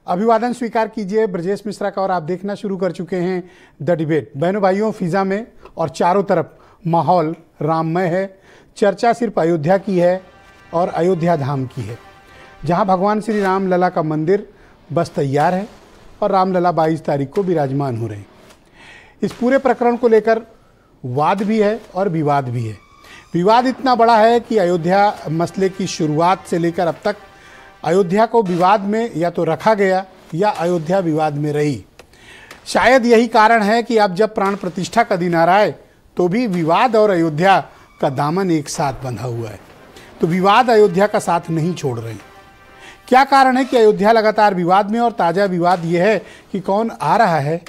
अभिवादन स्वीकार कीजिए ब्रजेश मिश्रा का और आप देखना शुरू कर चुके हैं द डिबेट। बहनों भाइयों, फिजा में और चारों तरफ माहौल राममय है। चर्चा सिर्फ अयोध्या की है और अयोध्या धाम की है, जहां भगवान श्री राम लला का मंदिर बस तैयार है और रामलला 22 तारीख को विराजमान हो रहे हैं। इस पूरे प्रकरण को लेकर वाद भी है और विवाद भी है। विवाद इतना बड़ा है कि अयोध्या मसले की शुरुआत से लेकर अब तक अयोध्या को विवाद में या तो रखा गया या अयोध्या विवाद में रही। शायद यही कारण है कि अब जब प्राण प्रतिष्ठा का दिन आ रहा है तो भी विवाद और अयोध्या का दामन एक साथ बंधा हुआ है। तो विवाद अयोध्या का साथ नहीं छोड़ रहे हैं। क्या कारण है कि अयोध्या लगातार विवाद में, और ताज़ा विवाद यह है कि कौन आ रहा है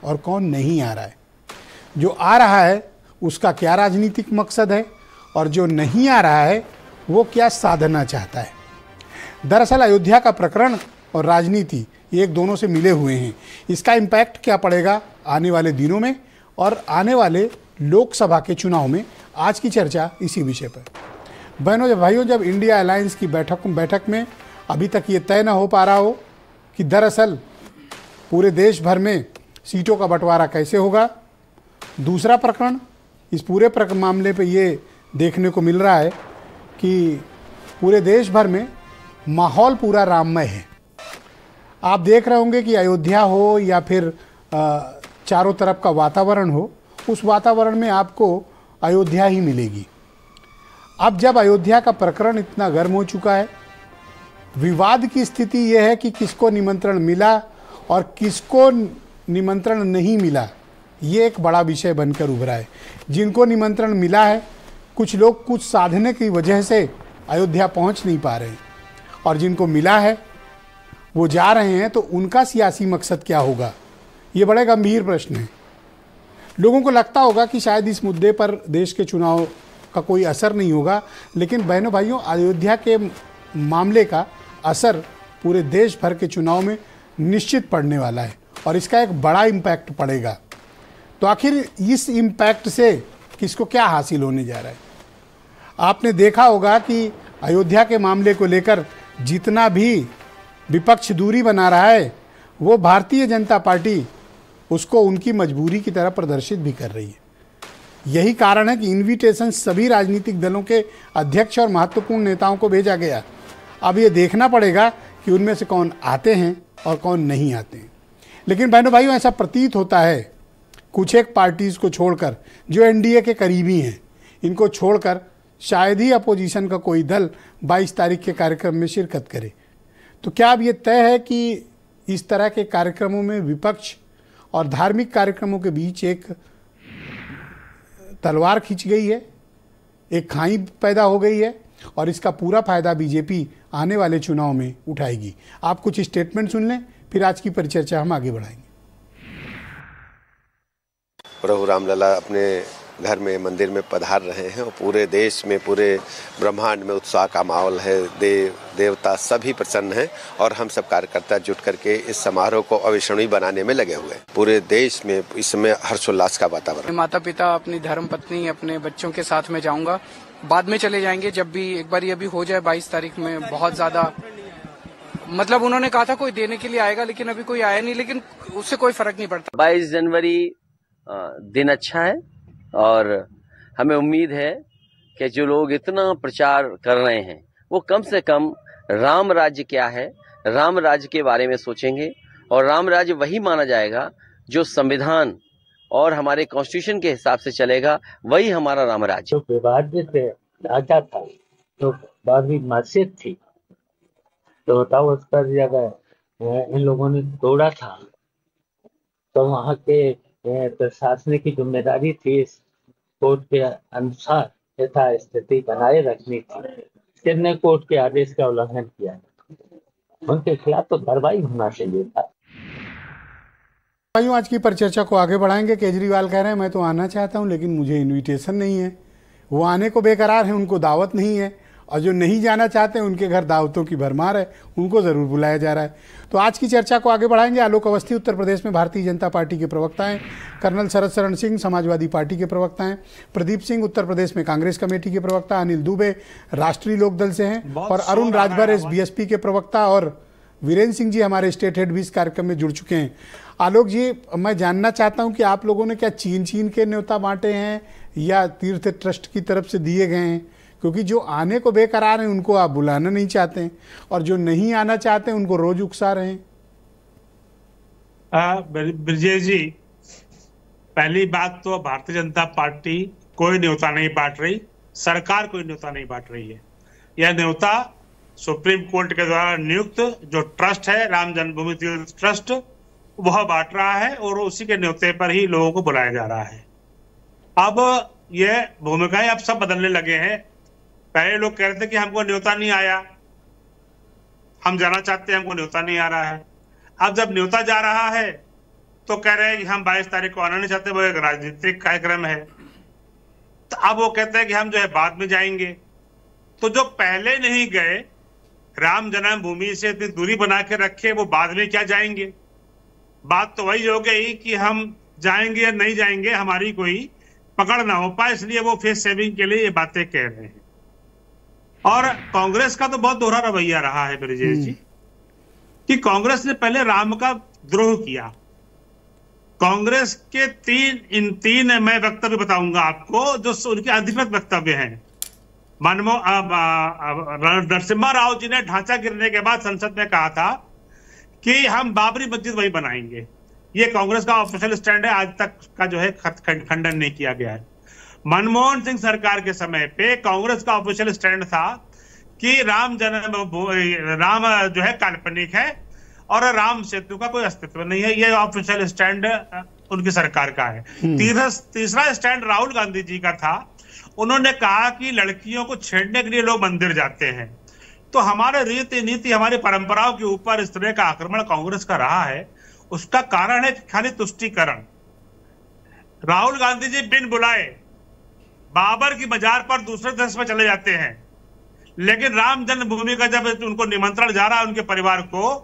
और कौन नहीं आ रहा है। जो आ रहा है उसका क्या राजनीतिक मकसद है और जो नहीं आ रहा है वो क्या साधना चाहता है। दरअसल अयोध्या का प्रकरण और राजनीति एक दोनों से मिले हुए हैं। इसका इम्पैक्ट क्या पड़ेगा आने वाले दिनों में और आने वाले लोकसभा के चुनाव में, आज की चर्चा इसी विषय पर। बहनों भाइयों, जब इंडिया अलायंस की बैठक में अभी तक ये तय न हो पा रहा हो कि दरअसल पूरे देश भर में सीटों का बंटवारा कैसे होगा। दूसरा प्रकरण, इस पूरे मामले पे ये देखने को मिल रहा है कि पूरे देश भर में माहौल पूरा राममय है। आप देख रहे होंगे कि अयोध्या हो या फिर चारों तरफ का वातावरण हो, उस वातावरण में आपको अयोध्या ही मिलेगी। अब जब अयोध्या का प्रकरण इतना गर्म हो चुका है, विवाद की स्थिति यह है कि किसको निमंत्रण मिला और किसको निमंत्रण नहीं मिला, ये एक बड़ा विषय बनकर उभरा है। जिनको निमंत्रण मिला है, कुछ लोग कुछ साधने की वजह से अयोध्या पहुंच नहीं पा रहे हैं, और जिनको मिला है वो जा रहे हैं, तो उनका सियासी मकसद क्या होगा, ये बड़े गंभीर प्रश्न है। लोगों को लगता होगा कि शायद इस मुद्दे पर देश के चुनाव का कोई असर नहीं होगा, लेकिन बहनों भाइयों, अयोध्या के मामले का असर पूरे देश भर के चुनाव में निश्चित पड़ने वाला है और इसका एक बड़ा इम्पैक्ट पड़ेगा। तो आखिर इस इम्पैक्ट से किसको क्या हासिल होने जा रहा है। आपने देखा होगा कि अयोध्या के मामले को लेकर जितना भी विपक्ष दूरी बना रहा है, वो भारतीय जनता पार्टी उसको उनकी मजबूरी की तरह प्रदर्शित भी कर रही है। यही कारण है कि इनविटेशन सभी राजनीतिक दलों के अध्यक्ष और महत्वपूर्ण नेताओं को भेजा गया। अब ये देखना पड़ेगा कि उनमें से कौन आते हैं और कौन नहीं आते हैं। लेकिन बहनों भाइयों, ऐसा प्रतीत होता है कुछ एक पार्टीज़ को छोड़कर, जो एनडीए के करीबी हैं, इनको छोड़कर शायद ही अपोजिशन का कोई दल 22 तारीख के कार्यक्रम में शिरकत करे। तो क्या अब ये तय है कि इस तरह के कार्यक्रमों में विपक्ष और धार्मिक कार्यक्रमों के बीच एक तलवार खिंच गई है, एक खाई पैदा हो गई है, और इसका पूरा फायदा बीजेपी आने वाले चुनाव में उठाएगी। आप कुछ स्टेटमेंट सुन लें, फिर आज की परिचर्चा हम आगे बढ़ाएंगे। प्रभु रामलला अपने घर में, मंदिर में पधार रहे हैं और पूरे देश में, पूरे ब्रह्मांड में उत्साह का माहौल है। देवता सभी प्रसन्न हैं और हम सब कार्यकर्ता जुट करके इस समारोह को अविस्मरणीय बनाने में लगे हुए हैं। पूरे देश में इस समय हर्षोल्लास का वातावरण। माता पिता, अपनी धर्म पत्नी, अपने बच्चों के साथ में जाऊंगा, बाद में चले जाएंगे जब भी एक बार ये भी हो जाए। 22 तारीख में बहुत ज्यादा, मतलब उन्होंने कहा था कोई देने के लिए आएगा, लेकिन अभी कोई आया नहीं, लेकिन उससे कोई फर्क नहीं पड़ता। 22 जनवरी दिन अच्छा है और हमें उम्मीद है कि जो लोग इतना प्रचार कर रहे हैं वो कम से कम राम राज्य क्या है, राम राज्य के बारे में सोचेंगे। और राम राज्य वही माना जाएगा जो संविधान और हमारे कॉन्स्टिट्यूशन के हिसाब से चलेगा, वही हमारा राम राज्य। जो विवादित राजा था, तो बारहवीं मस्जिद थी, तो बताओ उसका जगह इन लोगों ने तोड़ा था, तो वहाँ के प्रशासनिक की जिम्मेदारी थी कोर्ट के अनुसार यथा स्थिति बनाए रखनी थी। किसने कोर्ट के आदेश का उल्लंघन किया, उनके खिलाफ तो कार्रवाई होना चाहिए था। आज की परिचर्चा को आगे बढ़ाएंगे। केजरीवाल कह रहे हैं मैं तो आना चाहता हूं, लेकिन मुझे इनविटेशन नहीं है। वो आने को बेकरार हैं, उनको दावत नहीं है, और जो नहीं जाना चाहते हैं उनके घर दावतों की भरमार है, उनको ज़रूर बुलाया जा रहा है। तो आज की चर्चा को आगे बढ़ाएंगे। आलोक अवस्थी उत्तर प्रदेश में भारतीय जनता पार्टी के प्रवक्ता हैं, कर्नल शरद शरण सिंह समाजवादी पार्टी के प्रवक्ता हैं, प्रदीप सिंह उत्तर प्रदेश में कांग्रेस कमेटी के प्रवक्ता, अनिल दुबे राष्ट्रीय लोकदल से हैं, और अरुण राजभर बीएसपी के प्रवक्ता और वीरेंद्र सिंह जी हमारे स्टेट हेड भी इस कार्यक्रम में जुड़ चुके हैं। आलोक जी, मैं जानना चाहता हूं कि आप लोगों ने क्या चीन के न्योता बांटे हैं या तीर्थ ट्रस्ट की तरफ से दिए गए हैं? क्योंकि जो आने को बेकरार हैं उनको आप बुलाना नहीं चाहते हैं और जो नहीं आना चाहते हैं उनको रोज उकसा रहे हैं। ब्रजेश जी, पहली बात तो भारतीय जनता पार्टी कोई न्योता नहीं बांट रही, सरकार कोई न्योता नहीं बांट रही है। यह न्योता सुप्रीम कोर्ट के द्वारा नियुक्त जो ट्रस्ट है, राम जन्मभूमि तीर्थ ट्रस्ट, वह बांट रहा है और उसी के न्योते पर ही लोगों को बुलाया जा रहा है। अब यह भूमिकाएं अब सब बदलने लगे हैं। पहले लोग कह रहे थे कि हमको न्योता नहीं आया, हम जाना चाहते हैं, हमको न्योता नहीं आ रहा है। अब जब न्योता जा रहा है तो कह रहे हैं कि हम 22 तारीख को आना नहीं चाहते, वो एक राजनीतिक कार्यक्रम है। तो अब वो कहते हैं कि हम जो है बाद में जाएंगे। तो जो पहले नहीं गए, राम जन्मभूमि से इतनी दूरी बना के रखे, वो बाद में क्या जाएंगे? बात तो वही हो गई कि हम जाएंगे या नहीं जाएंगे, हमारी कोई पकड़ ना हो पाए, इसलिए वो फेस सेविंग के लिए ये बातें कह रहे हैं। और कांग्रेस का तो बहुत दोहरा रवैया रहा है ब्रजेश जी, कि कांग्रेस ने पहले राम का द्रोह किया। कांग्रेस के तीन मैं वक्तव्य बताऊंगा आपको जो उनके अधिकृत वक्तव्य हैं। नरसिम्हा राव जी ने ढांचा गिरने के बाद संसद में कहा था कि हम बाबरी मस्जिद वहीं बनाएंगे। ये कांग्रेस का ऑफिशियल स्टैंड है, आज तक का जो है खंडन नहीं किया गया है। मनमोहन सिंह सरकार के समय पे कांग्रेस का ऑफिशियल स्टैंड था कि राम जो है काल्पनिक है और राम सेतु का कोई अस्तित्व नहीं है। ये ऑफिशियल स्टैंड उनकी सरकार का है। तीसरा स्टैंड राहुल गांधी जी का था। उन्होंने कहा कि लड़कियों को छेड़ने के लिए लोग मंदिर जाते हैं। तो हमारे रीति नीति, हमारी परंपराओं के ऊपर इस तरह का आक्रमण कांग्रेस का रहा है। उसका कारण है खाली तुष्टीकरण। राहुल गांधी जी बिन बुलाए बाबर की मजार पर दूसरे देश में चले जाते हैं, लेकिन राम जन्मभूमि का जब उनको निमंत्रण जा रहा है उनके परिवार को,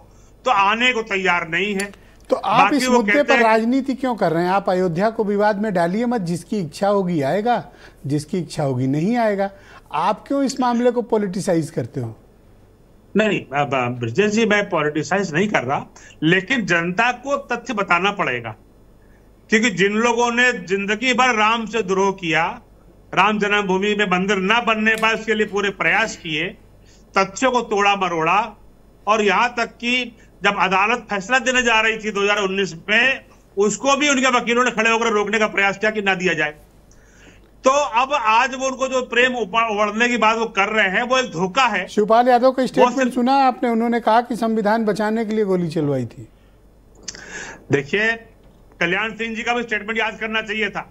तो आने को तैयार नहीं है। तो आप इस मुद्दे पर राजनीति क्यों कर रहे हैं? आप अयोध्या को विवाद में डालिए मत, जिसकी इच्छा होगी आएगा, जिसकी इच्छा होगी नहीं आएगा। आप क्यों इस मामले को पॉलिटिसाइज करते हो? नहीं ब्रजेश जी, मैं पॉलिटिसाइज नहीं कर रहा, लेकिन जनता को तथ्य बताना पड़ेगा। क्योंकि जिन लोगों ने जिंदगी भर राम से द्रोह किया, राम जन्मभूमि में मंदिर न बनने पाए, उसके लिए पूरे प्रयास किए, तथ्यों को तोड़ा मरोड़ा, और यहां तक कि जब अदालत फैसला देने जा रही थी 2019 में, उसको भी उनके वकीलों ने खड़े होकर रोकने का प्रयास किया कि ना दिया जाए। तो अब आज वो उनको जो प्रेम उड़ने की बात वो कर रहे हैं, वो एक धोखा है। शिवपाल यादव का स्टेटमेंट सुना आपने? उन्होंने कहा कि संविधान बचाने के लिए गोली चलवाई थी। देखिए, कल्याण सिंह जी का भी स्टेटमेंट याद करना चाहिए था।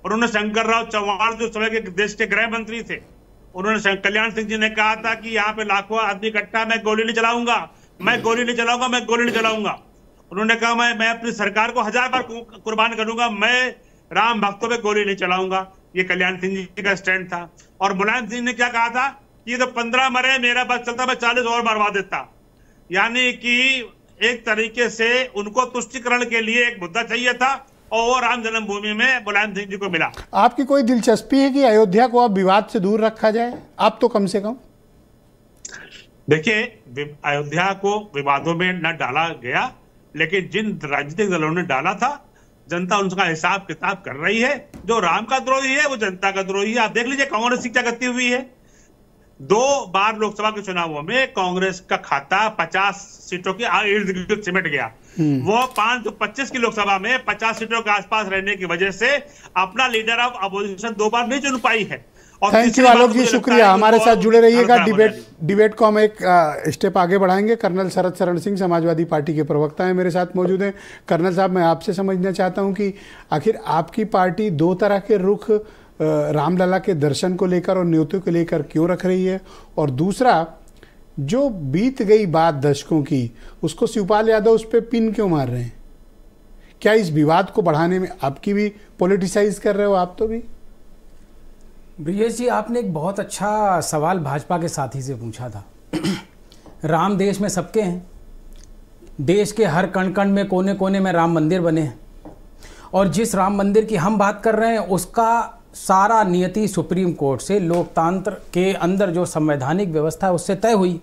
उन्होंने शंकर राव चौहान जो समय के देश के गृह मंत्री थे, उन्होंने कल्याण सिंह जी ने कहा था कि यहाँ पे लाखों आदमी इकट्ठा, मैं गोली नहीं चलाऊंगा, मैं गोली नहीं चलाऊंगा, मैं गोली नहीं चलाऊंगा। उन्होंने कहा मैं अपनी सरकार को 1000 बार कुर्बान करूंगा, मैं राम भक्तों पे गोली नहीं चलाऊंगा। ये कल्याण सिंह जी का स्टैंड था। और मुलायम सिंह ने क्या कहा था? ये तो 15 मरे, मेरा बस चलता, मैं 40 और मरवा देता। यानी कि एक तरीके से उनको तुष्टिकरण के लिए एक मुद्दा चाहिए था, और राम जन्मभूमि में मुलायम सिंह जी को मिला। आपकी कोई दिलचस्पी है कि अयोध्या को अब विवाद से दूर रखा जाए? आप तो कम से कम देखिए, अयोध्या को विवादों में न डाला गया, लेकिन जिन राजनीतिक दलों ने डाला था, जनता उनका हिसाब किताब कर रही है। जो राम का द्रोही है वो जनता का द्रोही है। आप देख लीजिए कांग्रेस की क्या गति हुई है। 2 बार लोकसभा के चुनावों में कांग्रेस का खाता 50 सीटों के इर्द गिर्द सिमट गया। वो 525 की लोकसभा में 50 सीटों के आसपास रहने की वजह से अपना लीडर ऑफ अपोजिशन 2 बार नहीं चुन पाई है। थैंक यू आलोक जी, शुक्रिया। हमारे साथ जुड़े रहिएगा। डिबेट को हम एक स्टेप आगे बढ़ाएंगे। कर्नल शरद शरण सिंह समाजवादी पार्टी के प्रवक्ता हैं, मेरे साथ मौजूद हैं। कर्नल साहब, मैं आपसे समझना चाहता हूं कि आखिर आपकी पार्टी 2 तरह के रुख रामलला के दर्शन को लेकर और न्योतों को लेकर क्यों रख रही है, और दूसरा जो बीत गई बात दशकों की, उसको शिवपाल यादव उस पर पिन क्यों मार रहे हैं? क्या इस विवाद को बढ़ाने में आपकी भी पॉलिटिसाइज कर रहे हो आप तो भी? ब्रिजेश जी, आपने एक बहुत अच्छा सवाल भाजपा के साथी से पूछा था। राम देश में सबके हैं, देश के हर कण कण में, कोने कोने में राम मंदिर बने हैं, और जिस राम मंदिर की हम बात कर रहे हैं उसका सारा नियति सुप्रीम कोर्ट से, लोकतंत्र के अंदर जो संवैधानिक व्यवस्था है उससे तय हुई।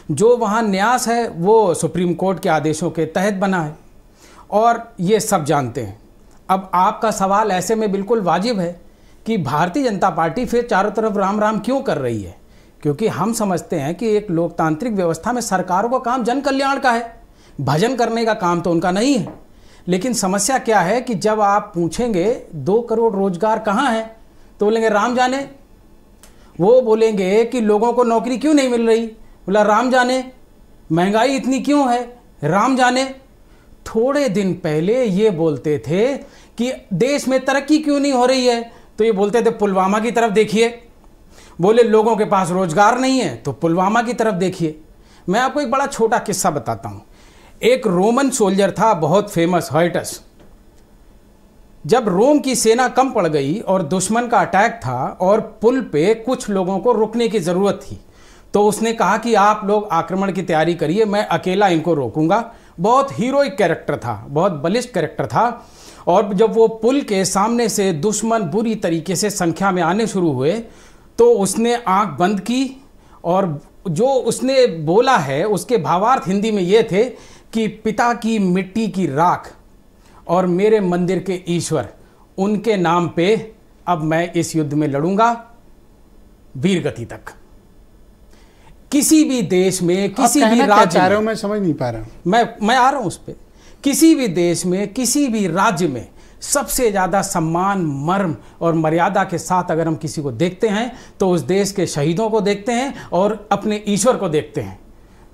जो वहाँ न्यास है वो सुप्रीम कोर्ट के आदेशों के तहत बना है और ये सब जानते हैं। अब आपका सवाल ऐसे में बिल्कुल वाजिब है कि भारतीय जनता पार्टी फिर चारों तरफ राम राम क्यों कर रही है, क्योंकि हम समझते हैं कि एक लोकतांत्रिक व्यवस्था में सरकारों का काम जन कल्याण का है, भजन करने का काम तो उनका नहीं है। लेकिन समस्या क्या है कि जब आप पूछेंगे 2 करोड़ रोजगार कहाँ है तो बोलेंगे राम जाने। वो बोलेंगे कि लोगों को नौकरी क्यों नहीं मिल रही, बोला राम जाने। महंगाई इतनी क्यों है, राम जाने। थोड़े दिन पहले ये बोलते थे कि देश में तरक्की क्यों नहीं हो रही है, तो ये बोलते थे पुलवामा की तरफ देखिए। बोले लोगों के पास रोजगार नहीं है तो पुलवामा की तरफ देखिए। मैं आपको एक बड़ा छोटा किस्सा बताता हूं। एक रोमन सोल्जर था बहुत फेमस, हर्टस। जब रोम की सेना कम पड़ गई और दुश्मन का अटैक था और पुल पे कुछ लोगों को रुकने की जरूरत थी, तो उसने कहा कि आप लोग आक्रमण की तैयारी करिए, मैं अकेला इनको रोकूंगा। बहुत हीरोइक कैरेक्टर था, बहुत बलिष्ठ कैरेक्टर था। और जब वो पुल के सामने से दुश्मन बुरी तरीके से संख्या में आने शुरू हुए तो उसने आंख बंद की और जो उसने बोला है उसके भावार्थ हिंदी में ये थे कि पिता की मिट्टी की राख और मेरे मंदिर के ईश्वर, उनके नाम पे अब मैं इस युद्ध में लड़ूंगा वीरगति तक। किसी भी देश में, किसी भी राज्य में, मैं समझ नहीं पा रहा हूं। मैं आ रहा हूं उस पे। किसी भी देश में, किसी भी राज्य में सबसे ज्यादा सम्मान, मर्म और मर्यादा के साथ अगर हम किसी को देखते हैं तो उस देश के शहीदों को देखते हैं और अपने ईश्वर को देखते हैं।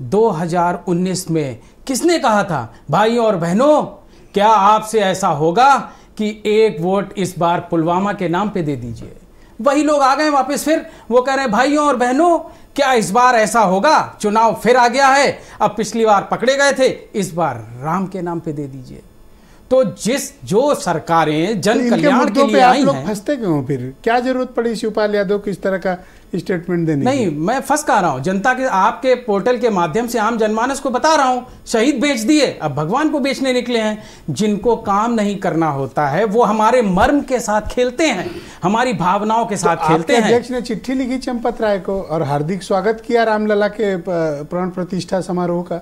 2019 में किसने कहा था भाइयों और बहनों, क्या आपसे ऐसा होगा कि 1 वोट इस बार पुलवामा के नाम पे दे दीजिए? वही लोग आ गए वापस, फिर वो कह रहे हैं भाइयों और बहनों क्या इस बार ऐसा होगा, चुनाव फिर आ गया है, अब पिछली बार पकड़े गए थे, इस बार राम के नाम पे दे दीजिए। तो जो सरकारें जन कल्याण के लिए आई हैं, फंसते क्यों? फिर क्या जरूरत पड़ी शिवपाल यादव को इस तरह का स्टेटमेंट देने? नहीं, मैं फंस कह रहा हूं, जनता के आपके पोर्टल के माध्यम से आम जनमानस को बता रहा हूं। शहीद बेच दिए, अब भगवान को बेचने निकले हैं। जिनको काम नहीं करना होता है वो हमारे मर्म के साथ खेलते हैं, हमारी भावनाओं के साथ खेलते हैं। अध्यक्ष ने चिट्ठी लिखी चंपत राय को और हार्दिक स्वागत किया रामलला के प्राण प्रतिष्ठा समारोह का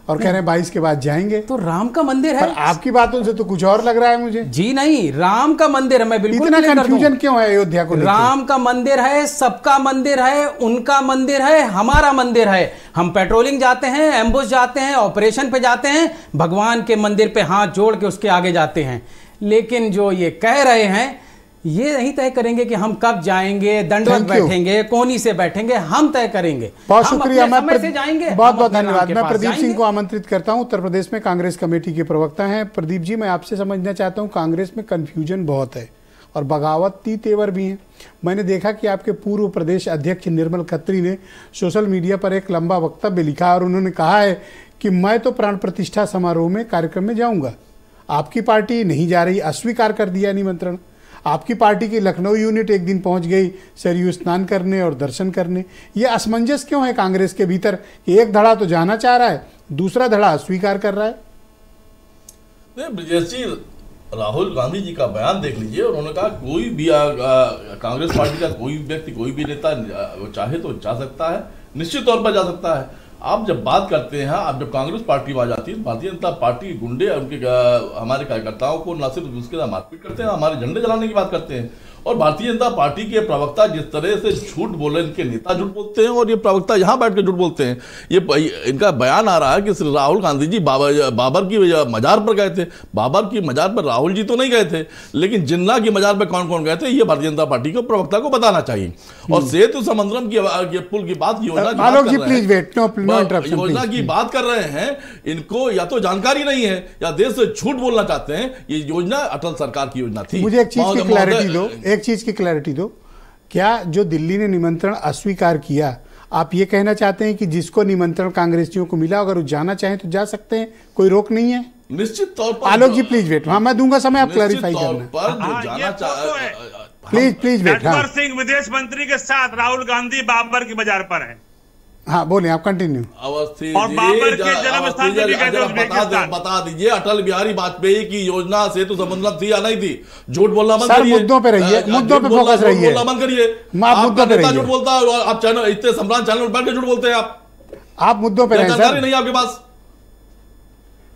और कह रहे हैं 22 के बाद जाएंगे। तो राम का मंदिर है। पर आपकी बातों से तो कुछ और लग रहा है मुझे। जी नहीं, राम का मंदिर है। मैं बिल्कुल इतना कंफ्यूजन क्यों है अयोध्या को लेकर? राम का मंदिर है, सबका मंदिर है, उनका मंदिर है, हमारा मंदिर है। हम पेट्रोलिंग जाते हैं, एम्बुश जाते हैं, ऑपरेशन पे जाते हैं, भगवान के मंदिर पे हाथ जोड़ के उसके आगे जाते हैं। लेकिन जो ये कह रहे हैं ये नहीं तय करेंगे कि हम कब जाएंगे, दंडवत बैठेंगे, कोहनी से बैठेंगे, हम तय करेंगे। बहुत शुक्रिया, मैं से जाएंगे। बहुत बहुत धन्यवाद। मैं प्रदीप सिंह को आमंत्रित करता हूं, उत्तर प्रदेश में कांग्रेस कमेटी के प्रवक्ता हैं। प्रदीप जी, मैं आपसे समझना चाहता हूं, कांग्रेस में कंफ्यूजन बहुत है और बगावती तेवर भी हैं। मैंने देखा कि आपके पूर्व प्रदेश अध्यक्ष निर्मल खत्री ने सोशल मीडिया पर एक लंबा वक्तव्य लिखा और उन्होंने कहा है कि मैं तो प्राण प्रतिष्ठा समारोह में कार्यक्रम में जाऊंगा, आपकी पार्टी नहीं जा रही, अस्वीकार कर दिया निमंत्रण। आपकी पार्टी की लखनऊ यूनिट एक दिन पहुंच गई सरयू स्नान करने और दर्शन करने। ये असमंजस क्यों है कांग्रेस के भीतर कि एक धड़ा तो जाना चाह रहा है, दूसरा धड़ा अस्वीकार कर रहा है? ब्रजेश जी, राहुल गांधी जी का बयान देख लीजिए। उन्होंने कहा कोई भी कांग्रेस पार्टी का कोई व्यक्ति, कोई भी नेता चाहे तो जा सकता है, निश्चित तौर पर जा सकता है। आप जब बात करते हैं, आप जब कांग्रेस पार्टी में आ जाती है, भारतीय जनता पार्टी गुंडे उनके हमारे कार्यकर्ताओं को न सिर्फ उसके साथ मारपीट करते हैं, हमारे झंडे जलाने की बात करते हैं। और भारतीय जनता पार्टी के प्रवक्ता जिस तरह से झूठ बोले, इनके नेता झूठ बोलते हैं और ये प्रवक्ता यहाँ बैठ के झूठ बोलते हैं। ये इनका बयान आ रहा है कि राहुल गांधी जी बाबर की मजार पर गए थे। बाबर की मजार पर राहुल जी तो नहीं गए थे, लेकिन जिन्ना की मजार पर कौन कौन गए थे ये भारतीय जनता पार्टी के प्रवक्ता को बताना चाहिए। और सेतु समंदरम की पुल की बात, योजना की बात कर रहे हैं, इनको या तो जानकारी नहीं है या देश से झूठ बोलना चाहते हैं। ये योजना अटल सरकार की योजना थी। मुझे एक चीज की क्लैरिटी दो, एक चीज की क्लैरिटी दो, क्या जो दिल्ली ने निमंत्रण अस्वीकार किया, आप ये कहना चाहते हैं कि जिसको निमंत्रण कांग्रेसियों को मिला अगर वो जाना चाहें तो जा सकते हैं, कोई रोक नहीं है? निश्चित तौर पर। आलोक जी प्लीज वेट, हाँ मैं दूंगा समय, आप क्लैरिफाई करना प्लीज वेट। नटवर सिंह विदेश मंत्री के साथ राहुल गांधी बाबर की बाजार पर है। हाँ बोलिए, आप कंटिन्यू। अवस्थी और बाबर के जन्म स्थान पे भी गए थे। बता दीजिए, अटल बिहारी वाजपेयी की योजना सेतु समंदरम थी या नहीं थी? झूठ बोलना बंद करिए। मुद्दों पे रहिए, मुद्दों पे फोकस रहिए। बोलना बंद करिए। आप मुद्दों पे रहिए। झूठ बोलता है, आप चैनल इतने सम्राट चैनल पर बैठ के झूठ बोलते हैं आप। आप मुद्दों पर हैं जानकारी सर, नहीं है आपके पास।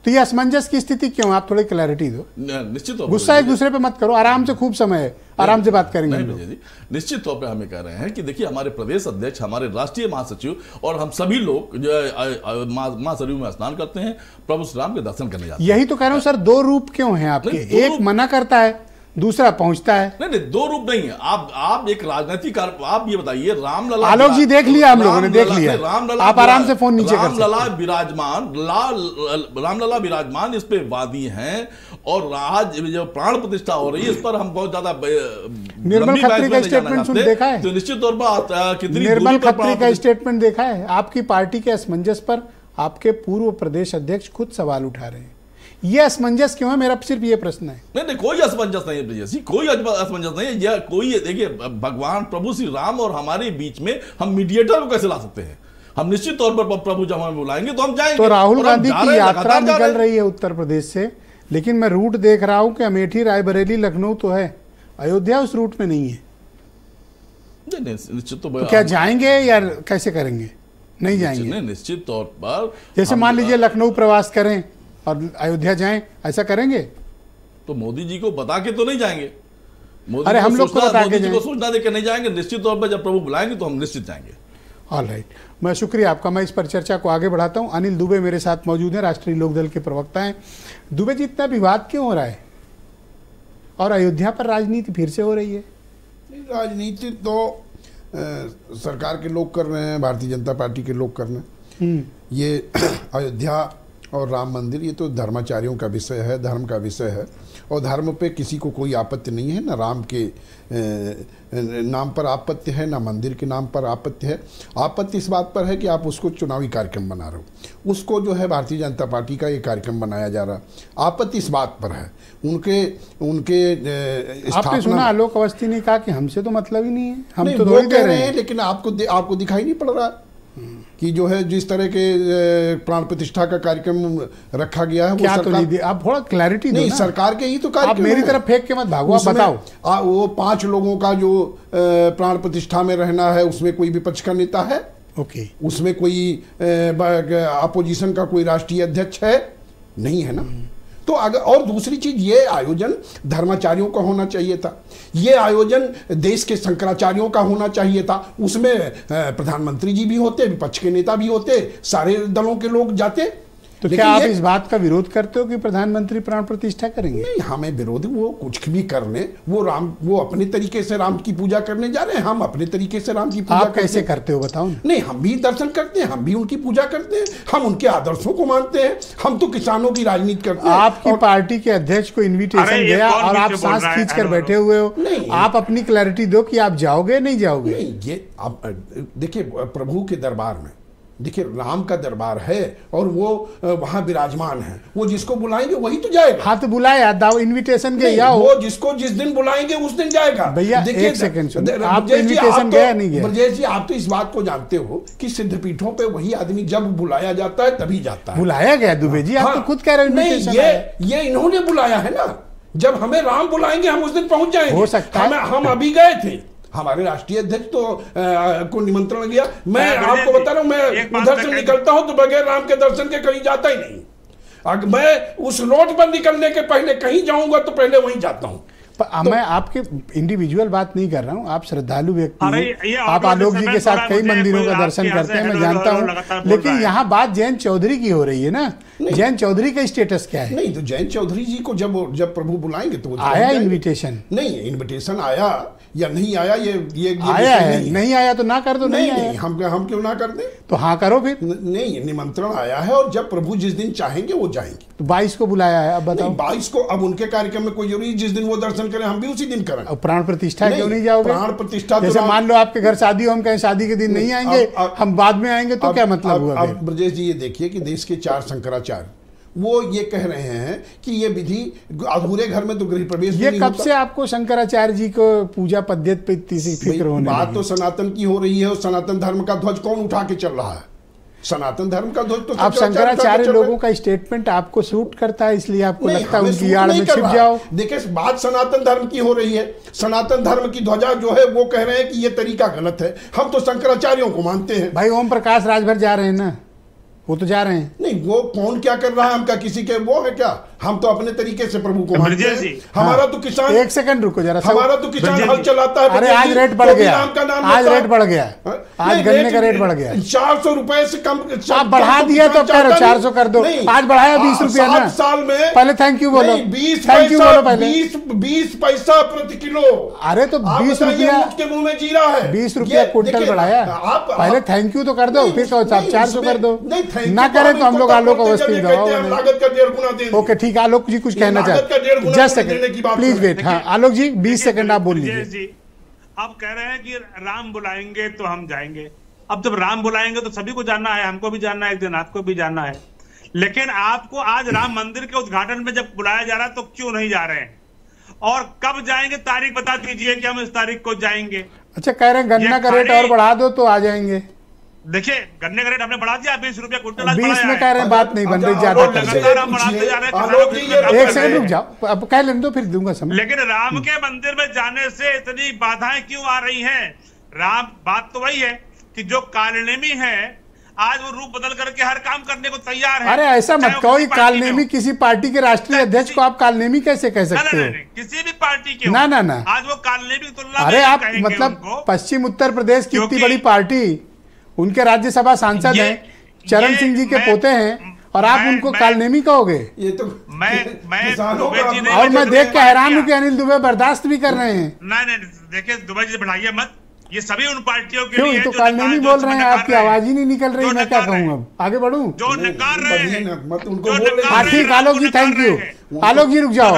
तो ये असमंजस की स्थिति क्यों? आप थोड़ी क्लैरिटी दो। निश्चित तौर पर गुस्सा एक दूसरे पे मत करो, आराम से, खूब समय है, आराम से बात करेंगे हम लोग। जी, निश्चित तौर पे हमें कह रहे हैं कि देखिए हमारे प्रदेश अध्यक्ष, हमारे राष्ट्रीय महासचिव और हम सभी लोग जो है मां सरयू में स्नान करते हैं, प्रभु श्री राम के दर्शन करने जाते हैं। यही तो कह रहा हूं सर, दो रूप क्यों हैं आपके? एक मना करता है, दूसरा पहुंचता है। नहीं, दो रूप नहीं है। आप एक राजनीतिक, आप ये बताइए, रामलला, आलोक जी देख लिया, हम लोगों ने देख लिया, आप आराम से फोन नीचे कर सकते हैं। रामलला विराजमान इस पे वादी हैं, और आज जो प्राण प्रतिष्ठा हो रही है इस पर हम बहुत ज्यादा निर्मल खत्री का स्टेटमेंट सुन देखा है? तो निश्चित तौर पर कितनी निर्मल खत्री का स्टेटमेंट देखा है? आपकी पार्टी के असमंजस पर आपके पूर्व प्रदेश अध्यक्ष खुद सवाल उठा रहे हैं। ये असमंजस क्यों है? मेरा सिर्फ ये प्रश्न है। नहीं, कोई असमंजस नहीं है ब्रजेश जी, कोई असमंजस नहीं है। यह कोई, देखिए, भगवान प्रभु श्री राम और हमारे बीच में हम मीडिएटर को कैसे ला सकते हैं? हम निश्चित तौर पर प्रभु जब हमें बुलाएंगे तो हम जाएंगे। तो राहुल गांधी की यात्रा निकल रही है उत्तर प्रदेश से, लेकिन मैं रूट देख रहा हूं कि अमेठी, रायबरेली, लखनऊ तो है, अयोध्या उस रूट में नहीं है। निश्चित तो क्या जाएंगे या कैसे करेंगे? नहीं जाएंगे। निश्चित तौर पर, जैसे मान लीजिए लखनऊ प्रवास करें और अयोध्या जाएं, ऐसा करेंगे? तो मोदी जी को बता के तो नहीं जाएंगे। अरे हम लोग को बता के को सूचना देकर नहीं जाएंगे। निश्चित तौर पर जब प्रभु बुलाएंगे तो हम निश्चित जाएंगे। ऑल राइट, मैं शुक्रिया आपका। मैं इस पर चर्चा को आगे बढ़ाता हूं। अनिल दुबे मेरे साथ मौजूद हैं, राष्ट्रीय लोकदल के प्रवक्ता हैं। दुबे जी, इतना विवाद क्यों हो रहा है और अयोध्या पर राजनीति फिर से हो रही है? राजनीति तो सरकार के लोग कर रहे हैं, भारतीय जनता पार्टी के लोग कर रहे हैं। ये अयोध्या और राम मंदिर, ये तो धर्माचार्यों का विषय है, धर्म का विषय है, और धर्म पे किसी को कोई आपत्ति नहीं है। ना राम के नाम पर आपत्ति है, ना मंदिर के नाम पर आपत्ति है। आपत्ति इस बात पर है कि आप उसको चुनावी कार्यक्रम बना रहे हो, उसको जो है भारतीय जनता पार्टी का ये कार्यक्रम बनाया जा रहा है। आपत्ति इस बात पर है। उनके आपने सुना आलोक अवस्थी ने कहा कि हमसे तो मतलब ही नहीं है, हम नहीं, तो वो कह रहे हैं, लेकिन आपको दिखाई नहीं पड़ रहा कि जो है जिस तरह के प्राण प्रतिष्ठा का कार्यक्रम रखा गया है, क्या तो नहीं, आप थोड़ा क्लैरिटी दो नहीं, ना। सरकार के ही तो कार्यक्रम, आप मेरी तरफ फेंक के मत भागो, आप बताओ। वो 5 लोगों का जो प्राण प्रतिष्ठा में रहना है, उसमें कोई विपक्ष का नेता है? ओके। उसमें कोई अपोजिशन का कोई राष्ट्रीय अध्यक्ष है? नहीं है ना। तो अगर, और दूसरी चीज, ये आयोजन धर्माचार्यों का होना चाहिए था, ये आयोजन देश के शंकराचार्यों का होना चाहिए था। उसमें प्रधानमंत्री जी भी होते, विपक्ष के नेता भी होते, सारे दलों के लोग जाते। तो क्या आप इस बात का विरोध करते हो कि प्रधानमंत्री प्राण प्रतिष्ठा करेंगे? नहीं, हमें विरोध, वो कुछ भी कर ले, वो अपने तरीके से राम की पूजा करने जा रहे हैं, हम अपने तरीके से राम की पूजा। आप कैसे करते हो बताओ? नहीं, हम भी दर्शन करते हैं, हम भी उनकी पूजा करते हैं, हम उनके आदर्शों को मानते हैं, हम तो किसानों की राजनीति करते हैं। आपकी पार्टी के अध्यक्ष को इन्विटेशन गया और आप सांस खींच कर बैठे हुए हो। आप अपनी क्लैरिटी दो कि आप जाओगे नहीं जाओगे? नहीं, ये आप देखिए, प्रभु के दरबार में, देखिए, राम का दरबार है और वो वहां विराजमान है, वो जिसको बुलाएंगे वही तो जाएगा। हाँ, तो बुलाया, दाव इन्विटेशन के या वो जिसको जिस दिन बुलाएंगे उस दिन जाएगा। भैया एक सेकंड, आपको इन्विटेशन गया नहीं गया? ब्रजेश जी, आप तो इस बात को जानते हो कि सिद्धपीठों पे वही आदमी जब बुलाया जाता है तभी जाता है। बुलाया गया दुबे जी, आप तो खुद कह रहे हो इन्विटेशन। ये इन्होंने बुलाया है ना। जब हमें राम बुलाएंगे हम उस दिन पहुंच जाएंगे। हो सकता है हम अभी गए थे, हमारे राष्ट्रीय अध्यक्ष तो को निमंत्रण गया। मैं आपको बता रहा हूं, मैं उधर से निकलता हूं तो बगैर राम के दर्शन के कहीं जाता ही नहीं। अगर मैं उस रोड पर निकलने के पहले कहीं जाऊंगा तो पहले वहीं जाता हूं। तो मैं आपके इंडिविजुअल बात नहीं कर रहा हूं, आप श्रद्धालु व्यक्ति हैं, आप आलोक जी के साथ कई मंदिरों का दर्शन करते हैं, मैं जानता हूं, लेकिन यहाँ बात जयंत चौधरी की हो रही है ना। जयंत चौधरी का स्टेटस क्या है? नहीं, तो जयंत चौधरी जी को जब प्रभु बुलाएंगे तो आया इन्विटेशन? नहीं, इन्विटेशन आया या नहीं आया, ये आया है, नहीं आया तो ना कर दो। नहीं आया, हम क्यों ना कर दें? तो हाँ करो फिर। नहीं, निमंत्रण आया है और जब प्रभु जिस दिन चाहेंगे वो जाएंगे। तो 22 को बुलाया है, अब बताओ। 22 को, अब उनके कार्यक्रम में कोई जरूरी, जिस दिन वो दर्शन करें हम भी उसी दिन करें। प्राण प्रतिष्ठा क्यों नहीं जाओगे? प्राण प्रतिष्ठा, जैसे मान लो आपके घर शादी हो, हम कहें शादी के दिन नहीं आएंगे, हम बाद में आएंगे, तो क्या मतलब हुआ? अब ब्रजेश जी, ये देखिए कि देश के 4 शंकराचार्य वो ये कह रहे हैं कि ये विधि अधूरे घर में तो गृह प्रवेश ये कब से आपको शंकराचार्य जी को पूजा पद्धति पे इतनी सी फिक्र होने लगी? बात तो सनातन की हो रही है, और सनातन धर्म का ध्वज कौन उठा के चल रहा है? सनातन धर्म का ध्वज तो आप शंकराचार्य लोगों का स्टेटमेंट आपको सूट करता है, इसलिए आपको लगता है उनकी आड़ में छिप जाओ। देखिए, बात सनातन धर्म की हो रही है, सनातन धर्म की ध्वजा जो है वो कह रहे हैं कि ये तरीका गलत है, हम तो शंकराचार्यों को मानते हैं। भाई ओम प्रकाश राजभर जा रहे हैं ना, वो तो जा रहे हैं। नहीं, वो कौन क्या कर रहा है, हम क्या किसी के वो है क्या? हम तो अपने तरीके से प्रभु को मानते हैं। हमारा तो किसान, एक सेकंड रुको जरा, हमारा तो किसान हल चलाता है। अरे आज रेट बढ़ गया, आज रेट बढ़ गया, आज गन्ने का रेट बढ़ गया। 400 रुपए से कम आप बढ़ा दिया तो कह रहे 400 कर दो, आज बढ़ाया 20 रुपया ना। 7 साल में पहले थैंक यू बोलो, 20 थैंक यू बोलो पहले। 20 पैसा प्रति किलो। अरे तो 20 रुपया के मुंह में जी रहा है, 20 रुपया क्विंटल बढ़ाया। पहले थैंक यू तो कर दो, फिर कहो 400 कर दो। ना करें तो हम लोग आलोक अवस्थी दबाओ। ओके ठीक है, आलोक जी कुछ कहना चाहते, जस्ट सेकंड प्लीज वेट। हाँ आलोक जी 20 सेकंड आप बोल लीजिए। अब कह रहे हैं कि राम बुलाएंगे तो हम जाएंगे। अब जब राम बुलाएंगे तो सभी को जानना है, हमको भी जानना है, एक दिन आपको भी जानना है। लेकिन आपको आज राम मंदिर के उद्घाटन में जब बुलाया जा रहा है तो क्यों नहीं जा रहे हैं? और कब जाएंगे, तारीख बता दीजिए कि हम इस तारीख को जाएंगे। अच्छा कह रहे हैं गन्ना का रेट और बढ़ा दो तो आ जाएंगे। देखिए गन्ने का रेट हमने बढ़ा दिया 20 रुपया क्विंटल, 20 में कह रहे हैं, बात नहीं बन रही, ज्यादा कर एक सेकंड रुक जाओ, अब कह लेने दो फिर दूंगा समय। लेकिन राम के मंदिर में जाने से इतनी बाधाएं क्यों आ रही हैं? राम, बात तो वही है कि जो कालनेमी है आज वो रूप बदल करके हर काम करने को तैयार है। अरे ऐसा मत कहो, कालनेमी किसी पार्टी के राष्ट्रीय अध्यक्ष को आप कालनेमी कैसे कह सकते हो? किसी भी पार्टी के ना ना ना, आज वो कालनेमी की तुलना। अरे आप मतलब पश्चिम उत्तर प्रदेश की इतनी बड़ी पार्टी, उनके राज्यसभा सांसद हैं, चरण सिंह जी के पोते हैं, और आप उनको कालनेमी कहोगे? ये तो मैं और मैं देख के हैरान हूँ कि अनिल दुबे बर्दाश्त भी कर रहे हैं। नहीं देखिए दुबे जी बढ़ाइए मत, ये सभी उन पार्टियों के क्यों लिए तो कालनेमी बोल रहे हैं, आपकी आवाज ही नहीं निकल रही, मैं क्या कहूँ? अब आगे बढ़ूं? जो नकार रहे हैं। हाँ ठीक, आलोक जी थैंक यू। आलोक जी रुक जाओ,